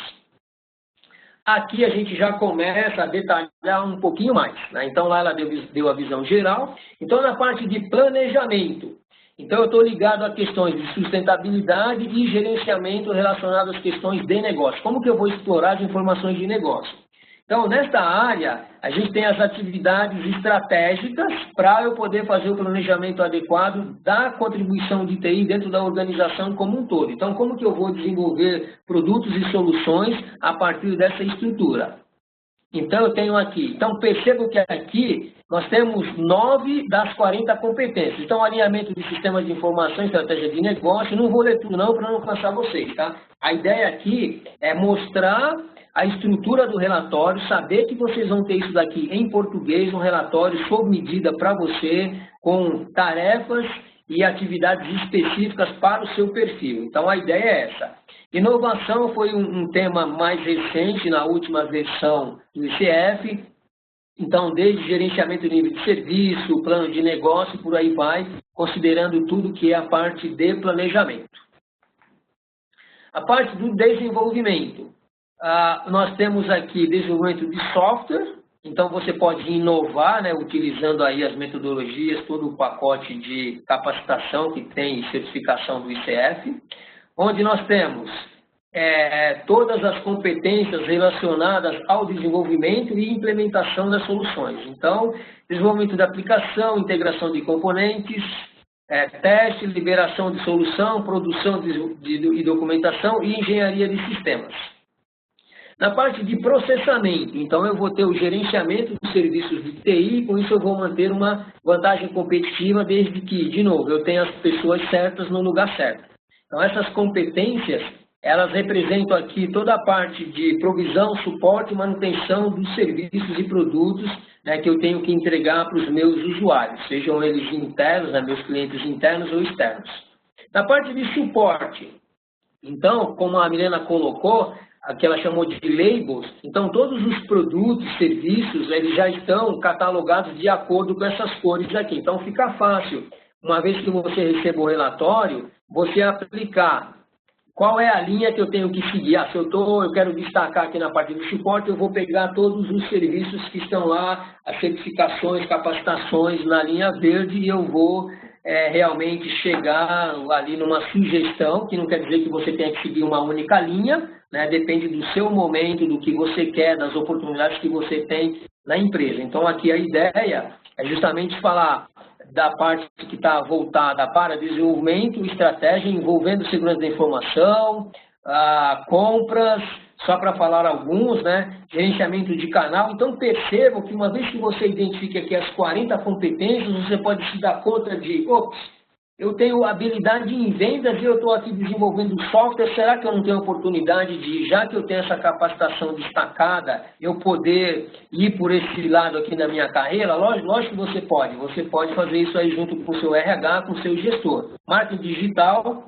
Aqui a gente já começa a detalhar um pouquinho mais, né? Então lá ela deu a visão geral. Então na parte de planejamento, então eu estou ligado a questões de sustentabilidade e gerenciamento relacionadas às questões de negócio. Como que eu vou explorar as informações de negócio? Então nesta área a gente tem as atividades estratégicas para eu poder fazer o planejamento adequado da contribuição de TI dentro da organização como um todo. Então como que eu vou desenvolver produtos e soluções a partir dessa estrutura? Então eu tenho aqui, então percebam que aqui nós temos 9 das 40 competências. Então alinhamento de sistemas de informação, estratégia de negócio, não vou ler tudo não para não cansar vocês, tá? A ideia aqui é mostrar a estrutura do relatório, saber que vocês vão ter isso daqui em português, um relatório sob medida para você, com tarefas e atividades específicas para o seu perfil. Então a ideia é essa. Inovação foi um tema mais recente na última versão do ICF, então desde gerenciamento de nível de serviço, plano de negócio, por aí vai, considerando tudo que é a parte de planejamento. A parte do desenvolvimento. Nós temos aqui desenvolvimento de software, então você pode inovar, né, utilizando aí as metodologias, todo o pacote de capacitação que tem certificação do ICF, onde nós temos todas as competências relacionadas ao desenvolvimento e implementação das soluções. Então, desenvolvimento da aplicação, integração de componentes, teste, liberação de solução, produção de documentação e engenharia de sistemas. Na parte de processamento, então eu vou ter o gerenciamento dos serviços de TI, e com isso eu vou manter uma vantagem competitiva desde que, de novo, eu tenha as pessoas certas no lugar certo. Então essas competências, elas representam aqui toda a parte de provisão, suporte e manutenção dos serviços e produtos, né, que eu tenho que entregar para os meus usuários, sejam eles internos, né, meus clientes internos ou externos. Na parte de suporte, então, como a Milena colocou, que ela chamou de labels, então todos os produtos, serviços, eles já estão catalogados de acordo com essas cores aqui. Então fica fácil, uma vez que você receba o relatório, você aplicar qual é a linha que eu tenho que seguir. Se eu quero destacar aqui na parte do suporte, eu vou pegar todos os serviços que estão lá, as certificações, capacitações na linha verde, e eu vou realmente chegar ali numa sugestão, que não quer dizer que você tenha que seguir uma única linha, né? Depende do seu momento, do que você quer, das oportunidades que você tem na empresa. Então aqui a ideia é justamente falar da parte que está voltada para desenvolvimento, estratégia envolvendo segurança da informação, compras, só para falar alguns, né? Gerenciamento de canal. Então, percebam que uma vez que você identifique aqui as 40 competências, você pode se dar conta de, ops, eu tenho habilidade em vendas e eu estou aqui desenvolvendo software, será que eu não tenho oportunidade de, já que eu tenho essa capacitação destacada, eu poder ir por esse lado aqui na minha carreira? Lógico que você pode fazer isso aí junto com o seu RH, com o seu gestor. Marketing digital,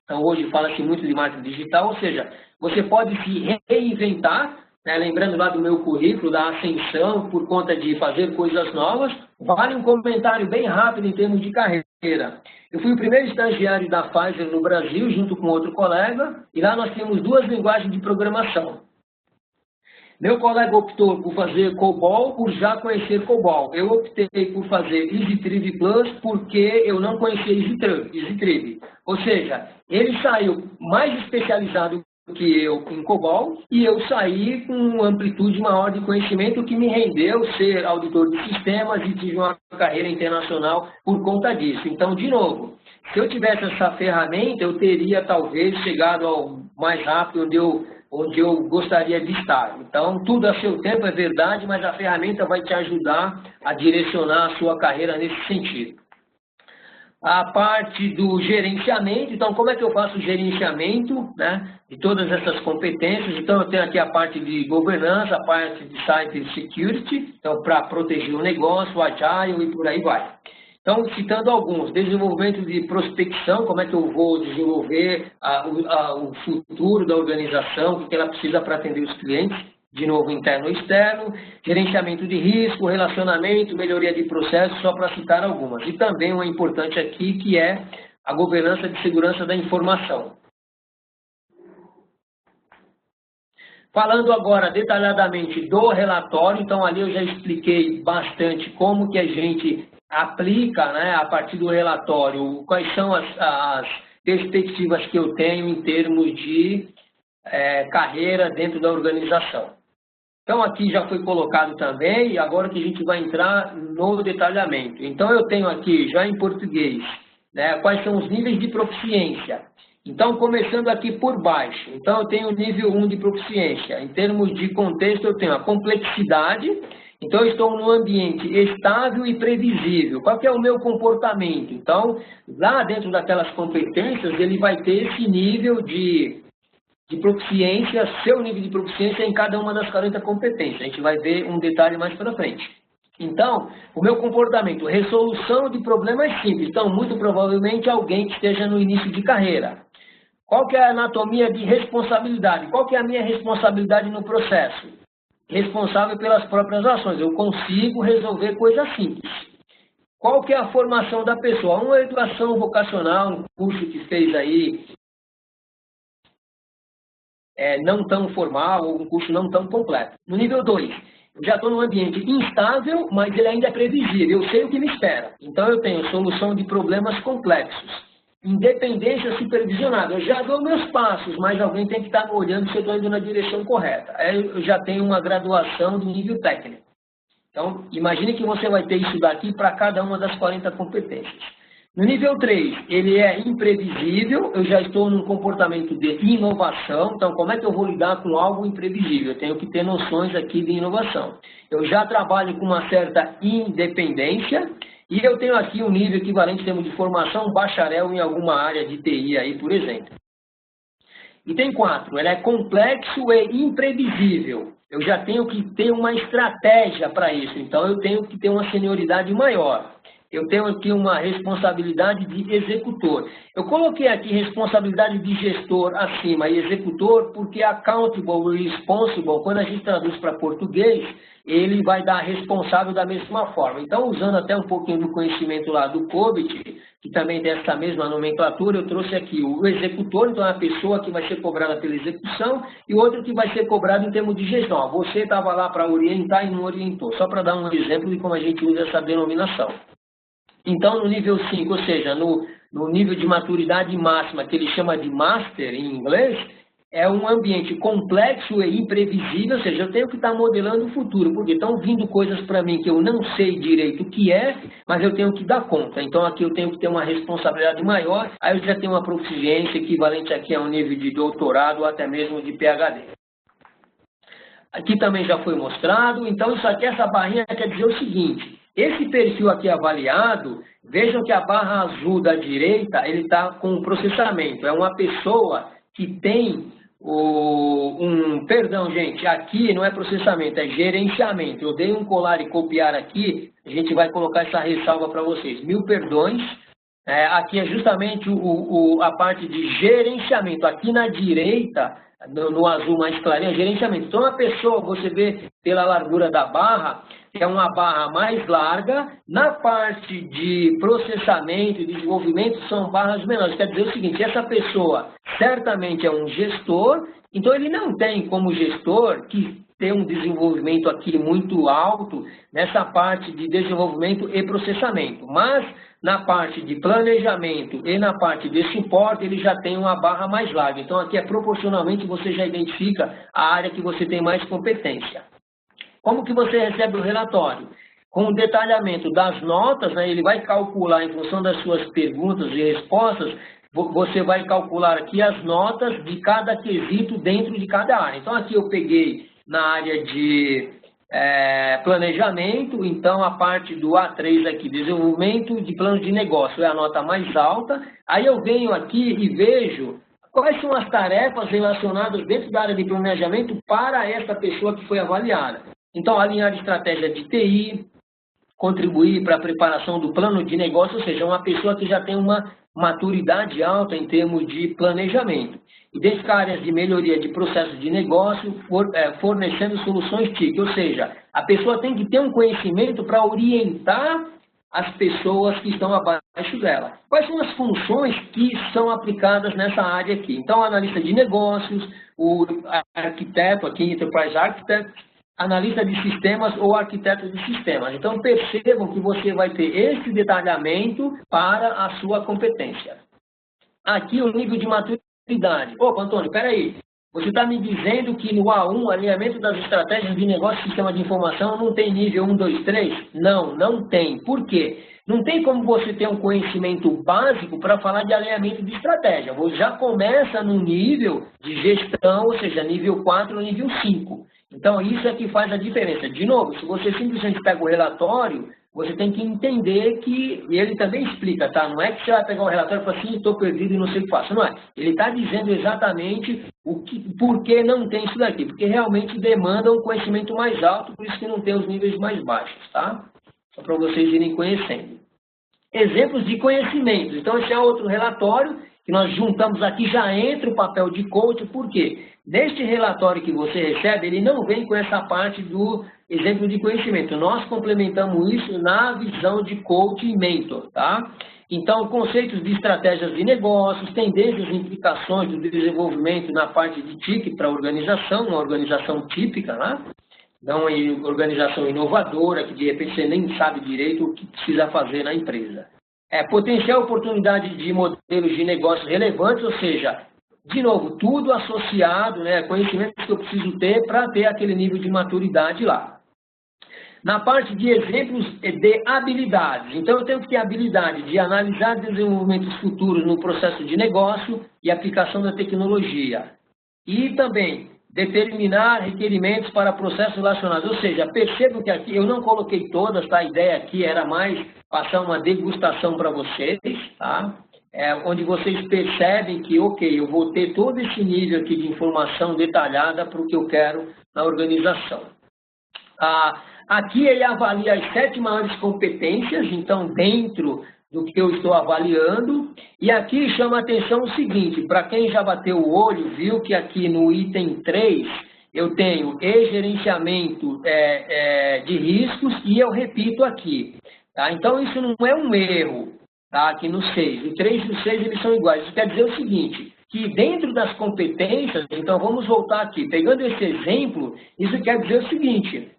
então hoje fala-se muito de marketing digital, ou seja, você pode se reinventar, né? Lembrando lá do meu currículo, da ascensão, por conta de fazer coisas novas. Vale um comentário bem rápido em termos de carreira. Eu fui o primeiro estagiário da Pfizer no Brasil, junto com outro colega, e lá nós temos 2 linguagens de programação. Meu colega optou por fazer COBOL, por já conhecer COBOL. Eu optei por fazer EasyTrib Plus, porque eu não conhecia EasyTrib. Ou seja, ele saiu mais especializado que eu em COBOL, e eu saí com uma amplitude maior de conhecimento que me rendeu ser auditor de sistemas e tive uma carreira internacional por conta disso. Então, de novo, se eu tivesse essa ferramenta, eu teria talvez chegado ao mais rápido onde eu gostaria de estar. Então, tudo a seu tempo é verdade, mas a ferramenta vai te ajudar a direcionar a sua carreira nesse sentido. A parte do gerenciamento, então como é que eu faço o gerenciamento, né, de todas essas competências? Então eu tenho aqui a parte de governança, a parte de cyber security, então para proteger o negócio, o agile e por aí vai. Então, citando alguns, desenvolvimento de prospecção, como é que eu vou desenvolver o futuro da organização, o que ela precisa para atender os clientes, de novo, interno e externo, gerenciamento de risco, relacionamento, melhoria de processos, só para citar algumas. E também uma importante aqui, que é a governança de segurança da informação. Falando agora detalhadamente do relatório, então ali eu já expliquei bastante como que a gente aplica, né, a partir do relatório, quais são as perspectivas que eu tenho em termos de carreira dentro da organização. Então, aqui já foi colocado também, e agora que a gente vai entrar no detalhamento. Então, eu tenho aqui, já em português, né, quais são os níveis de proficiência. Então, começando aqui por baixo. Então, eu tenho o nível 1 de proficiência. Em termos de contexto, eu tenho a complexidade. Então, eu estou num ambiente estável e previsível. Qual que é o meu comportamento? Então, lá dentro daquelas competências, ele vai ter esse nível de proficiência, seu nível de proficiência em cada uma das 40 competências. A gente vai ver um detalhe mais para frente. Então, o meu comportamento, resolução de problemas simples. Então, muito provavelmente alguém que esteja no início de carreira. Qual que é a anatomia de responsabilidade? Qual que é a minha responsabilidade no processo? Responsável pelas próprias ações. Eu consigo resolver coisas simples. Qual que é a formação da pessoa? Uma educação vocacional, um curso que fez aí, não tão formal, ou um curso não tão completo. No nível 2, eu já estou num ambiente instável, mas ele ainda é previsível, eu sei o que me espera. Então eu tenho solução de problemas complexos. Independência supervisionada, eu já dou meus passos, mas alguém tem que estar olhando se eu estou indo na direção correta. Aí eu já tenho uma graduação de nível técnico. Então, imagine que você vai ter isso daqui para cada uma das 40 competências. No nível 3, ele é imprevisível, eu já estou num comportamento de inovação, então como é que eu vou lidar com algo imprevisível? Eu tenho que ter noções aqui de inovação. Eu já trabalho com uma certa independência e eu tenho aqui um nível equivalente em termos de formação, bacharel em alguma área de TI aí, por exemplo. Item 4, ele é complexo e imprevisível. Eu já tenho que ter uma estratégia para isso, então eu tenho que ter uma senioridade maior. Eu tenho aqui uma responsabilidade de executor. Eu coloquei aqui responsabilidade de gestor acima e executor porque accountable e responsible, quando a gente traduz para português, ele vai dar responsável da mesma forma. Então, usando até um pouquinho do conhecimento lá do COBIT, que também tem essa mesma nomenclatura, eu trouxe aqui o executor, então é a pessoa que vai ser cobrada pela execução, e outro que vai ser cobrado em termos de gestão. Você estava lá para orientar e não orientou. Só para dar um exemplo de como a gente usa essa denominação. Então, no nível 5, ou seja, no nível de maturidade máxima, que ele chama de Master em inglês, é um ambiente complexo e imprevisível, ou seja, eu tenho que estar modelando o futuro, porque estão vindo coisas para mim que eu não sei direito o que é, mas eu tenho que dar conta. Então aqui eu tenho que ter uma responsabilidade maior, aí eu já tenho uma proficiência equivalente aqui a um nível de doutorado ou até mesmo de PhD. Aqui também já foi mostrado, então isso aqui, essa barrinha quer dizer o seguinte, esse perfil aqui avaliado, vejam que a barra azul da direita, ele está com processamento, é uma pessoa que tem perdão, gente, aqui não é processamento, é gerenciamento. Eu dei um colar e copiar aqui, a gente vai colocar essa ressalva para vocês. 1000 perdões. Aqui é justamente a parte de gerenciamento. Aqui na direita, no azul mais clarinho, é gerenciamento. Então, a pessoa, você vê pela largura da barra, é uma barra mais larga. Na parte de processamento e desenvolvimento, são barras menores. Quer dizer o seguinte, essa pessoa certamente é um gestor, então ele não tem como gestor que ter um desenvolvimento aqui muito alto nessa parte de desenvolvimento e processamento. Mas na parte de planejamento e na parte de suporte, ele já tem uma barra mais larga. Então aqui proporcionalmente você já identifica a área que você tem mais competência. Como que você recebe o relatório? Com o detalhamento das notas, né, ele vai calcular em função das suas perguntas e respostas, você vai calcular aqui as notas de cada quesito dentro de cada área. Então aqui eu peguei na área de planejamento, então a parte do A3 aqui, desenvolvimento de plano de negócio, é a nota mais alta. Aí eu venho aqui e vejo quais são as tarefas relacionadas dentro da área de planejamento para essa pessoa que foi avaliada. Então, alinhar estratégia de TI, contribuir para a preparação do plano de negócio, ou seja, uma pessoa que já tem uma maturidade alta em termos de planejamento. Identificar áreas de melhoria de processo de negócio, fornecendo soluções TIC, ou seja, a pessoa tem que ter um conhecimento para orientar as pessoas que estão abaixo dela. Quais são as funções que são aplicadas nessa área aqui? Então, analista de negócios, o arquiteto aqui, Enterprise Architect, analista de sistemas ou arquiteto de sistemas. Então, percebam que você vai ter esse detalhamento para a sua competência. Aqui, o nível de maturidade. Opa, Antônio, espera aí. Você está me dizendo que no A1, alinhamento das estratégias de negócio e sistema de informação, não tem nível 1, 2, 3? Não, não tem. Por quê? Não tem como você ter um conhecimento básico para falar de alinhamento de estratégia. Você já começa no nível de gestão, ou seja, nível 4 ou nível 5. Então, isso é que faz a diferença. De novo, se você simplesmente pega o relatório, você tem que entender que, e ele também explica, tá? Não é que você vai pegar um relatório e falar assim, estou perdido e não sei o que faço. Não é. Ele está dizendo exatamente por que não tem isso daqui. Porque realmente demanda um conhecimento mais alto, por isso que não tem os níveis mais baixos, tá? Só para vocês irem conhecendo. Exemplos de conhecimentos. Então, esse é outro relatório que nós juntamos aqui, já entra o papel de coach, por quê? Neste relatório que você recebe, ele não vem com essa parte do exemplo de conhecimento. Nós complementamos isso na visão de coach e mentor, tá? Então, conceitos de estratégias de negócios, tendências e implicações do desenvolvimento na parte de TIC para a organização, uma organização típica, né? Não é organização inovadora, que de repente você nem sabe direito o que precisa fazer na empresa. Potencial oportunidade de modelos de negócio relevantes, ou seja, de novo, tudo associado, né, conhecimentos que eu preciso ter para ter aquele nível de maturidade lá. Na parte de exemplos de habilidades, então eu tenho que ter a habilidade de analisar desenvolvimentos futuros no processo de negócio e aplicação da tecnologia. E também determinar requerimentos para processos relacionados, ou seja, percebo que aqui eu não coloquei todas, tá? A ideia aqui era mais passar uma degustação para vocês, tá? Onde vocês percebem que, ok, eu vou ter todo esse nível aqui de informação detalhada para o que eu quero na organização. Aqui ele avalia as 7 maiores competências, então dentro do que eu estou avaliando, e aqui chama a atenção o seguinte, para quem já bateu o olho, viu que aqui no item 3 eu tenho gerenciamento de riscos e eu repito aqui, tá? Então isso não é um erro, tá? Aqui no 6, o 3 e o 6 eles são iguais, isso quer dizer o seguinte, que dentro das competências, então vamos voltar aqui, pegando esse exemplo, isso quer dizer o seguinte,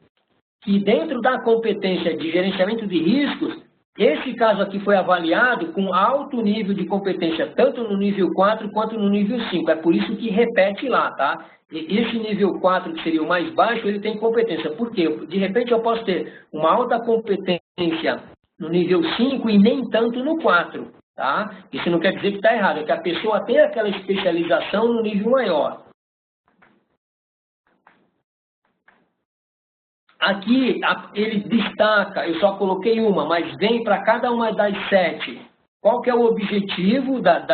que dentro da competência de gerenciamento de riscos, Esse caso aqui foi avaliado com alto nível de competência, tanto no nível 4 quanto no nível 5. É por isso que repete lá, tá? E esse nível 4, que seria o mais baixo, ele tem competência. Por quê? De repente eu posso ter uma alta competência no nível 5 e nem tanto no 4, tá? Isso não quer dizer que está errado, é que a pessoa tem aquela especialização no nível maior. Aqui ele destaca, eu só coloquei uma, mas vem para cada uma das 7. Qual que é o objetivo das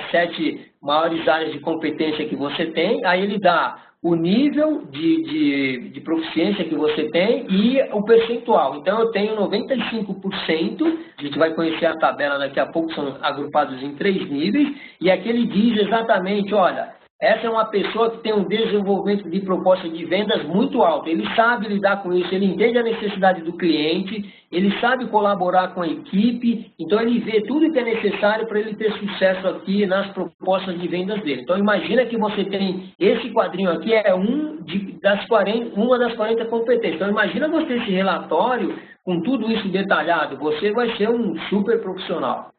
7 maiores áreas de competência que você tem? Aí ele dá o nível de proficiência que você tem e o percentual. Então eu tenho 95%, a gente vai conhecer a tabela daqui a pouco, são agrupados em 3 níveis, e aqui ele diz exatamente, olha, essa é uma pessoa que tem um desenvolvimento de proposta de vendas muito alto. Ele sabe lidar com isso, ele entende a necessidade do cliente, ele sabe colaborar com a equipe, então ele vê tudo que é necessário para ele ter sucesso aqui nas propostas de vendas dele. Então imagina que você tem, esse quadrinho aqui é uma das 40 competências. Então imagina você esse relatório com tudo isso detalhado, você vai ser um super profissional.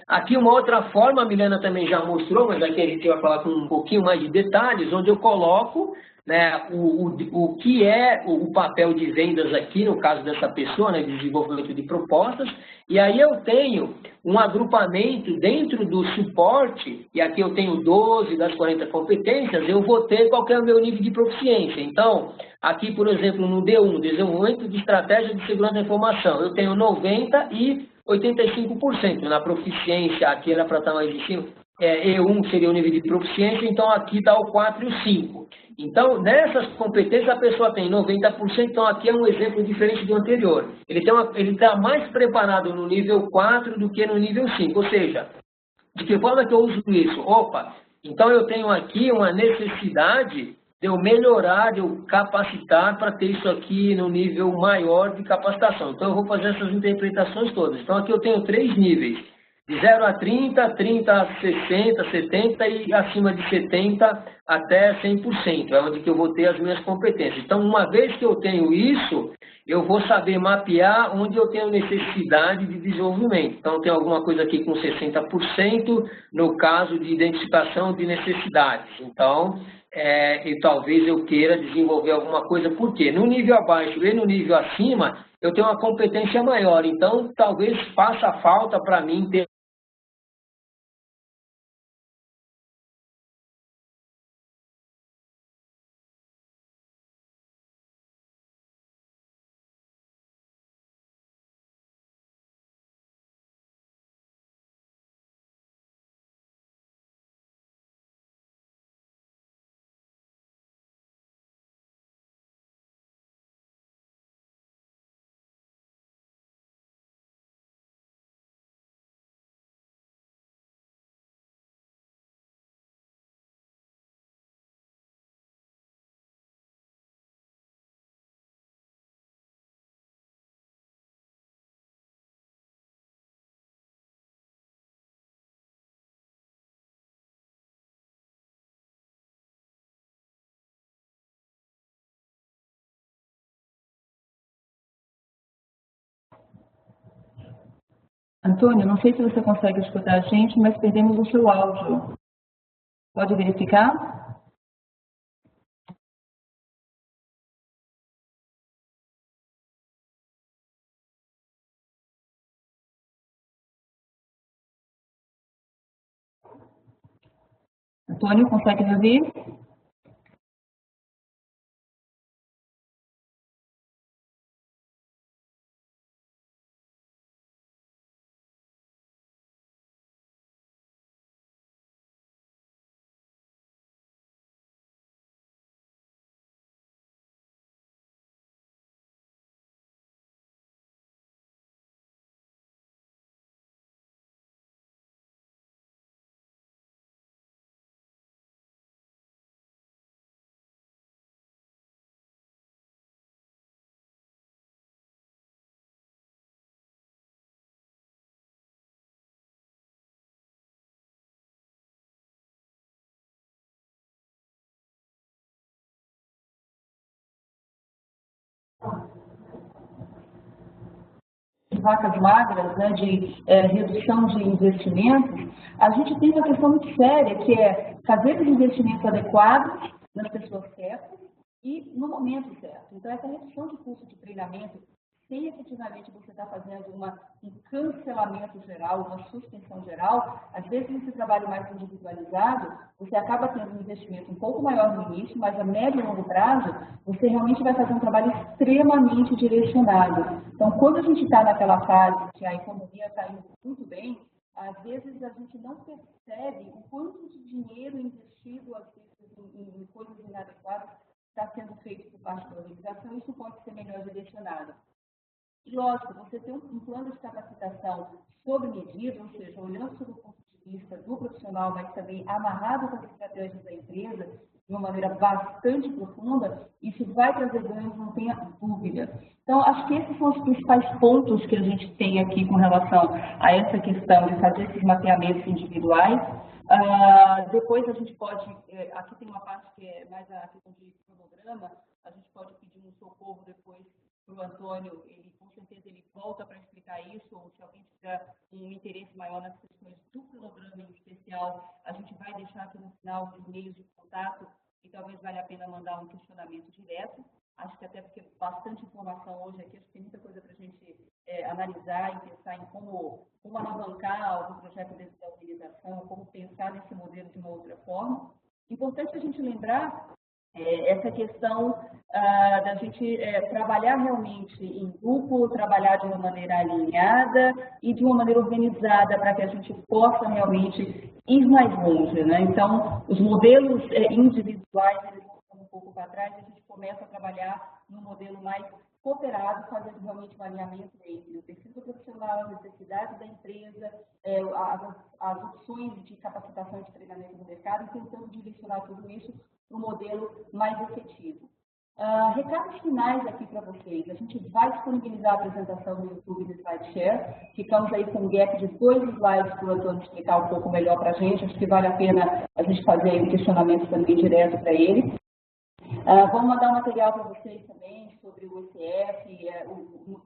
Aqui uma outra forma, a Milena também já mostrou, mas aqui a gente vai falar com um pouquinho mais de detalhes, onde eu coloco, né, o que é o papel de vendas aqui, no caso dessa pessoa, né, de desenvolvimento de propostas, e aí eu tenho um agrupamento dentro do suporte, e aqui eu tenho 12 das 40 competências, eu vou ter qual que é o meu nível de proficiência. Então, aqui, por exemplo, no D1, desenvolvimento de estratégia de segurança da informação, eu tenho 90 e 85% na proficiência, aqui era para estar mais em cima, E1 seria o nível de proficiência, então aqui está o 4 e o 5. Então, nessas competências a pessoa tem 90%, então aqui é um exemplo diferente do anterior. Ele está mais preparado no nível 4 do que no nível 5, ou seja, de que forma que eu uso isso? Opa, então eu tenho aqui uma necessidade de eu melhorar, de eu capacitar para ter isso aqui no nível maior de capacitação. Então eu vou fazer essas interpretações todas. Então aqui eu tenho 3 níveis, de 0 a 30, 30 a 60, 70 e acima de 70 até 100%, é onde que eu vou ter as minhas competências. Então uma vez que eu tenho isso, eu vou saber mapear onde eu tenho necessidade de desenvolvimento. Então, tem alguma coisa aqui com 60% no caso de identificação de necessidades. Então, e talvez eu queira desenvolver alguma coisa, por quê? No nível abaixo e no nível acima, eu tenho uma competência maior. Então, talvez faça falta para mim ter Antônio, não sei se você consegue escutar a gente, mas perdemos o seu áudio. Pode verificar? Antônio, consegue me ouvir? vacas magras, né, de redução de investimentos, a gente tem uma questão muito séria, que é fazer os investimentos adequados nas pessoas certas e no momento certo. Então, essa redução de custo de treinamento, se efetivamente você está fazendo um cancelamento geral, uma suspensão geral, às vezes nesse trabalho mais individualizado, você acaba tendo um investimento um pouco maior no início, mas a médio e longo prazo, você realmente vai fazer um trabalho extremamente direcionado. Então, quando a gente está naquela fase que a economia está indo muito bem, às vezes a gente não percebe o quanto de dinheiro investido, às vezes, em coisas inadequadas está sendo feito por parte da organização, isso pode ser melhor direcionado. E, lógico, você tem um plano de capacitação sob medida, ou seja, olhando sob o ponto de vista do profissional, mas também amarrado com as estratégias da empresa, de uma maneira bastante profunda, isso vai trazer ganhos, não tenha dúvida. Então, acho que esses são os principais pontos que a gente tem aqui com relação a essa questão de fazer esses mapeamentos individuais. Depois a gente pode, aqui tem uma parte que é mais a questão de cronograma, a gente pode pedir um socorro depois para o Antônio, ele com certeza ele volta para explicar isso, ou se alguém tiver um interesse maior nas questões do cronograma em especial, a gente vai deixar aqui no final os meios de contato e talvez valha a pena mandar um questionamento direto. Acho que até porque bastante informação hoje aqui, acho que tem muita coisa para a gente analisar e pensar em como alavancar algum projeto dentro da organização, como pensar nesse modelo de uma outra forma. Importante a gente lembrar essa questão da gente trabalhar realmente em grupo, trabalhar de uma maneira alinhada e de uma maneira organizada para que a gente possa realmente ir mais longe, né? Então, os modelos individuais, eles vão ficando um pouco para trás e a gente começa a trabalhar num modelo mais cooperado, fazendo realmente um alinhamento entre o perfil do profissional, a necessidade da empresa, as opções de capacitação e de treinamento no mercado e tentando direcionar tudo isso para um modelo mais efetivo. Recados finais aqui para vocês. A gente vai disponibilizar a apresentação no YouTube do SlideShare. Ficamos aí com um gap de 2 slides para o Antônio explicar um pouco melhor para a gente. Acho que vale a pena a gente fazer um questionamento também direto para ele. Vamos mandar um material para vocês também sobre o ECF.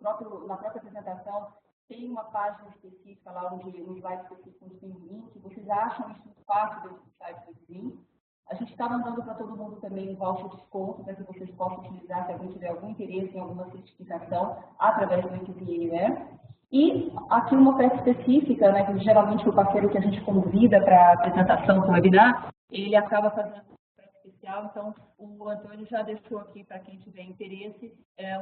Na própria apresentação tem uma página específica lá, um slide específico onde tem um link. Vocês acham isso muito fácil dentro do site do ECV. A gente está mandando para todo mundo também um voucher de desconto para que vocês possam utilizar se alguém tiver algum interesse em alguma certificação através do ECV, né? E aqui uma oferta específica, né, que geralmente o parceiro que a gente convida para a apresentação do webinar, ele acaba fazendo uma oferta especial, então o Antônio já deixou aqui para quem tiver interesse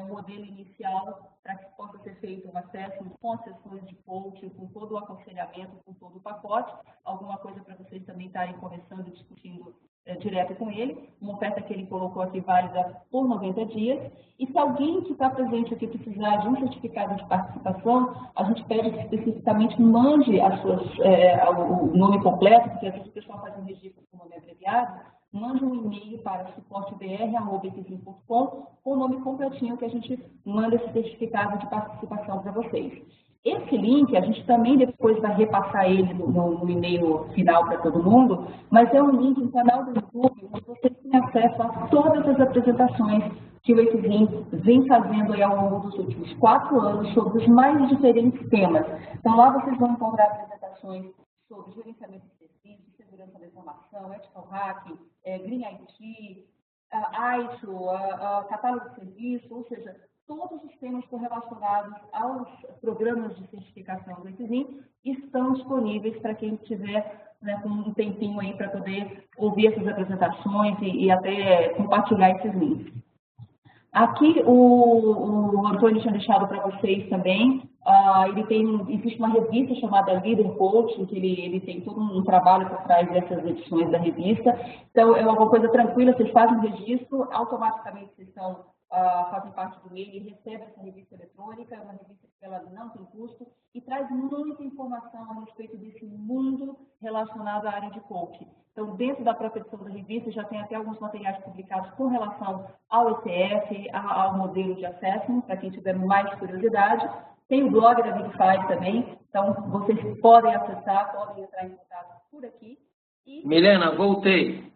um modelo inicial para que possa ser feito um acesso com sessões de coaching, com todo o aconselhamento, com todo o pacote, alguma coisa para vocês também estarem conversando, discutindo direto com ele, uma oferta que ele colocou aqui válida por 90 dias. E se alguém que está presente aqui precisar de um certificado de participação, a gente pede que especificamente mande o nome completo, porque às vezes o pessoal faz um registro com o nome abreviado, mande um e-mail para suportebr@epv.com com o nome completinho que a gente manda esse certificado de participação para vocês. Esse link, a gente também depois vai repassar ele no e-mail final para todo mundo, mas é um link no canal do YouTube, onde vocês têm acesso a todas as apresentações que o ECV vem fazendo aí ao longo dos últimos 4 anos sobre os mais diferentes temas. Então, lá vocês vão encontrar apresentações sobre gerenciamento de serviços, segurança da informação, ethical hacking, Green IT, ISO, catálogo de serviço, ou seja, todos os temas correlacionados aos programas de certificação do ECV estão disponíveis para quem tiver, né, com um tempinho aí para poder ouvir essas apresentações e até compartilhar esses links. Aqui o Antônio tinha deixado para vocês também, existe uma revista chamada Leader Coaching, que ele tem todo um trabalho por trás dessas edições da revista. Então, é uma coisa tranquila, vocês fazem o registro, automaticamente vocês fazem parte do meio e recebem essa revista eletrônica, é uma revista que ela não tem custo e traz muita informação a respeito desse mundo relacionado à área de coaching. Então, dentro da própria edição da revista, já tem até alguns materiais publicados com relação ao ECF, ao modelo de assessment, para quem tiver mais curiosidade. Tem o blog da Big5 também, então vocês podem acessar, podem entrar em contato por aqui. Milena, voltei.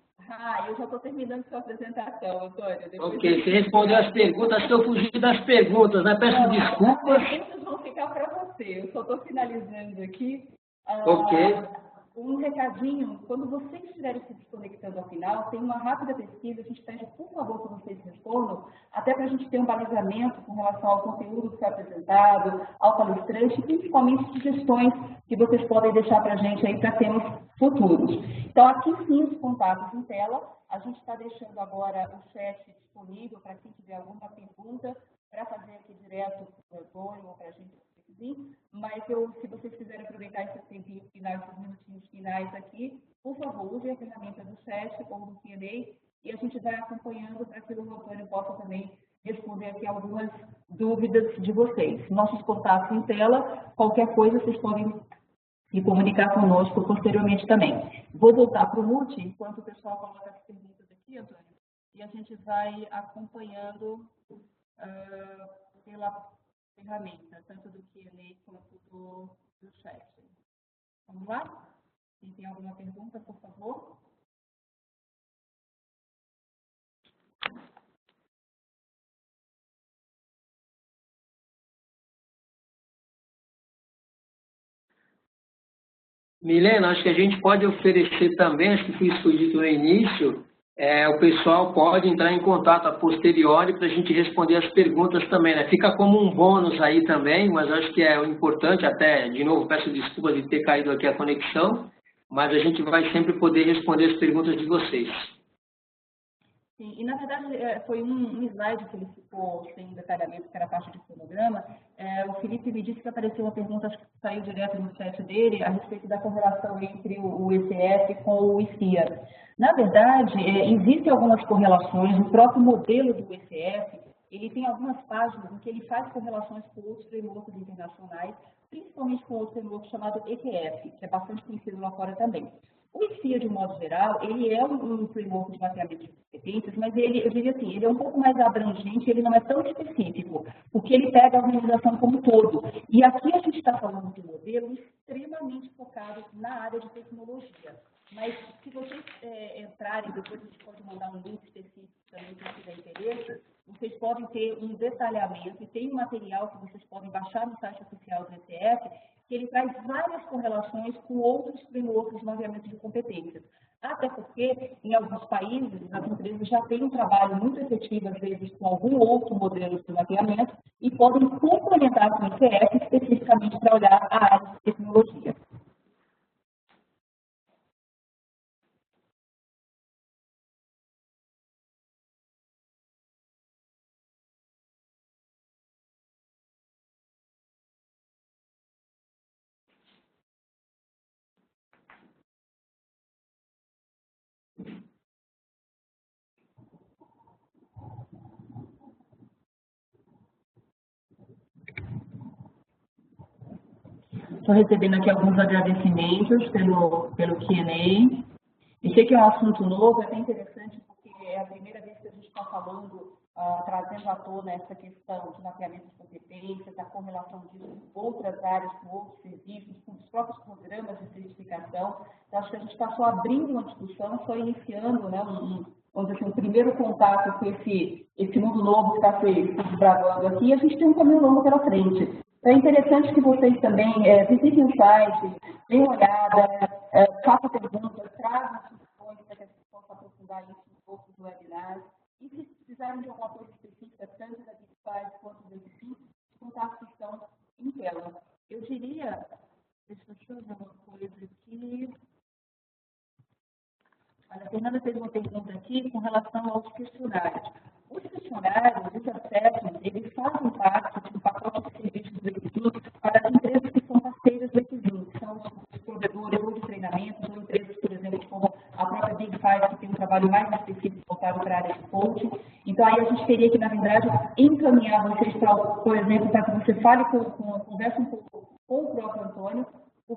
Eu já estou terminando sua apresentação, Antônio. Ok, você respondeu as perguntas, que eu fugi das perguntas, né? Peço desculpas. As perguntas vão ficar para você, eu só estou finalizando aqui. Ok. Um recadinho, quando vocês estiverem se desconectando ao final, tem uma rápida pesquisa, a gente pede, por favor, que vocês respondam, até para a gente ter um balizamento com relação ao conteúdo que foi apresentado, ao palestrante, e principalmente sugestões que vocês podem deixar para a gente aí para temas futuros. Então, aqui sim, os contatos em tela, a gente está deixando agora o chat disponível para quem tiver alguma pergunta, para fazer aqui direto para o Antônio ou para a gente. Mas se vocês quiserem aproveitar esse tempinho final, esses minutinhos finais aqui, por favor, use a ferramenta do chat ou do Q&A e a gente vai acompanhando para que o Antônio possa também responder aqui algumas dúvidas de vocês. Nossos contatos em tela, qualquer coisa vocês podem se comunicar conosco posteriormente também. Vou voltar para o Multi, enquanto o pessoal coloca as perguntas aqui, Antônio, e a gente vai acompanhando pela ferramenta, tanto do Q&A quanto do chat. Vamos lá? Quem tem alguma pergunta, por favor? Milena, acho que a gente pode oferecer também, acho que foi dito no início, o pessoal pode entrar em contato a posteriori para a gente responder as perguntas também, né? Fica como um bônus aí também, mas acho que é o importante, até, de novo, peço desculpas de ter caído aqui a conexão, mas a gente vai sempre poder responder as perguntas de vocês. Sim, e na verdade foi um slide que ele ficou sem detalhamento, que era a parte de cronograma. O Felipe me disse que apareceu uma pergunta, acho que saiu direto no chat dele, a respeito da correlação entre o ECF com o ICIA. Na verdade, existem algumas correlações, o próprio modelo do ECF, ele tem algumas páginas em que ele faz correlações com outros frameworks internacionais, principalmente com outro framework chamado ETF, que é bastante conhecido lá fora também. O ICIA, de um modo geral, ele é um framework de mapeamento de competências, mas eu diria assim, ele é um pouco mais abrangente, ele não é tão específico, porque ele pega a organização como um todo. E aqui a gente está falando de um modelo extremamente focado na área de tecnologia. Mas se vocês entrarem, depois a gente pode mandar um link específico também, se tiver interesse, vocês podem ter um detalhamento, e tem um material que vocês podem baixar no site oficial do ETF, que ele traz várias correlações com outros frameworks de mapeamento de competências. Até porque, em alguns países, as empresas já têm um trabalho muito efetivo, às vezes, com algum outro modelo de mapeamento, e podem complementar com o ETF especificamente para olhar a área de tecnologia. Estou recebendo aqui alguns agradecimentos pelo Q&A. E sei que é um assunto novo, é bem interessante, porque é a primeira vez que a gente está falando, trazendo à tona essa questão de mapeamento de competências, a correlação disso com outras áreas, com outros serviços, com os próprios programas de certificação. Então, acho que a gente está só abrindo uma discussão, só iniciando, né, vamos dizer assim, um primeiro contato com esse mundo novo que está se desbravando aqui, e a gente tem um caminho longo pela frente. É interessante que vocês também visitem o site, deem uma olhada, façam perguntas, tragam sugestões para que a gente possa aprofundar isso em outros webinars. E se precisarem de alguma coisa específica, tanto da DeFi quanto do ECF, os contatos estão em tela. Eu diria, deixa eu ver uma coisa aqui. A Fernanda fez uma pergunta aqui com relação aos questionários. Os questionários, os assessments, eles fazem parte do pacote de serviços do Equizin para as empresas que são parceiras do Equizin, que são os provedores ou de treinamentos, ou empresas, por exemplo, como a própria Big Five, que tem um trabalho mais específico voltado para a área de coaching. Então, aí a gente teria que, na verdade, encaminhar vocês, por exemplo, para que você fale converse um pouco com o próprio Antônio,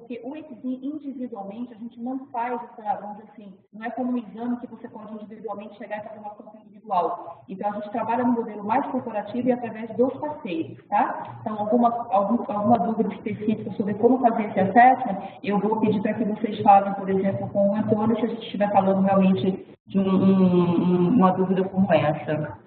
porque o EXIM individualmente a gente não faz essa, vamos dizer assim, não é como um exame que você pode individualmente chegar e fazer uma conta individual. Então, a gente trabalha no modelo mais corporativo e através dos parceiros, tá? Então, alguma dúvida específica sobre como fazer esse assessment, eu vou pedir para que vocês falem, por exemplo, com o Antônio, se a gente estiver falando realmente de uma dúvida como essa.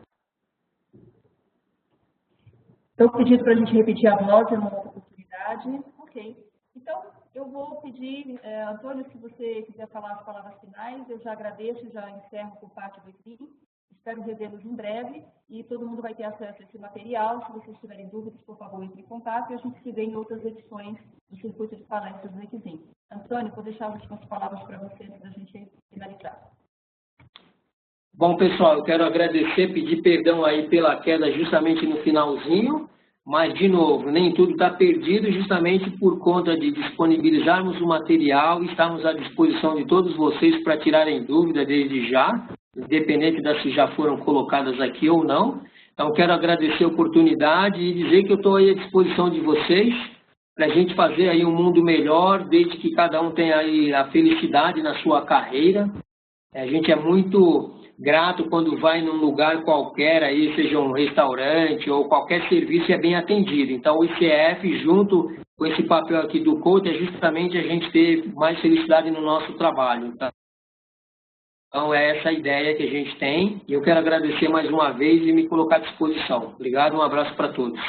Então, pedido para a gente repetir a voz, é uma outra oportunidade. Ok. Então, eu vou pedir, Antônio, se você quiser falar as palavras finais, eu já agradeço e já encerro por parte do EXIM. Espero revê-los em breve e todo mundo vai ter acesso a esse material. Se vocês tiverem dúvidas, por favor, entre em contato e a gente se vê em outras edições do Circuito de Palestras do EXIM. Antônio, vou deixar as últimas palavras para você antes da gente finalizar. Bom, pessoal, eu quero agradecer, pedir perdão aí pela queda justamente no finalzinho, mas, de novo, nem tudo está perdido justamente por conta de disponibilizarmos o material e estarmos à disposição de todos vocês para tirarem dúvida desde já, independente das se já foram colocadas aqui ou não. Então, quero agradecer a oportunidade e dizer que eu estou aí à disposição de vocês para a gente fazer aí um mundo melhor, desde que cada um tenha aí a felicidade na sua carreira. A gente é muito grato quando vai num lugar qualquer, aí, seja um restaurante ou qualquer serviço, é bem atendido. Então, o ICF, junto com esse papel aqui do coach, é justamente a gente ter mais felicidade no nosso trabalho. Tá? Então, é essa a ideia que a gente tem. E eu quero agradecer mais uma vez e me colocar à disposição. Obrigado, um abraço para todos.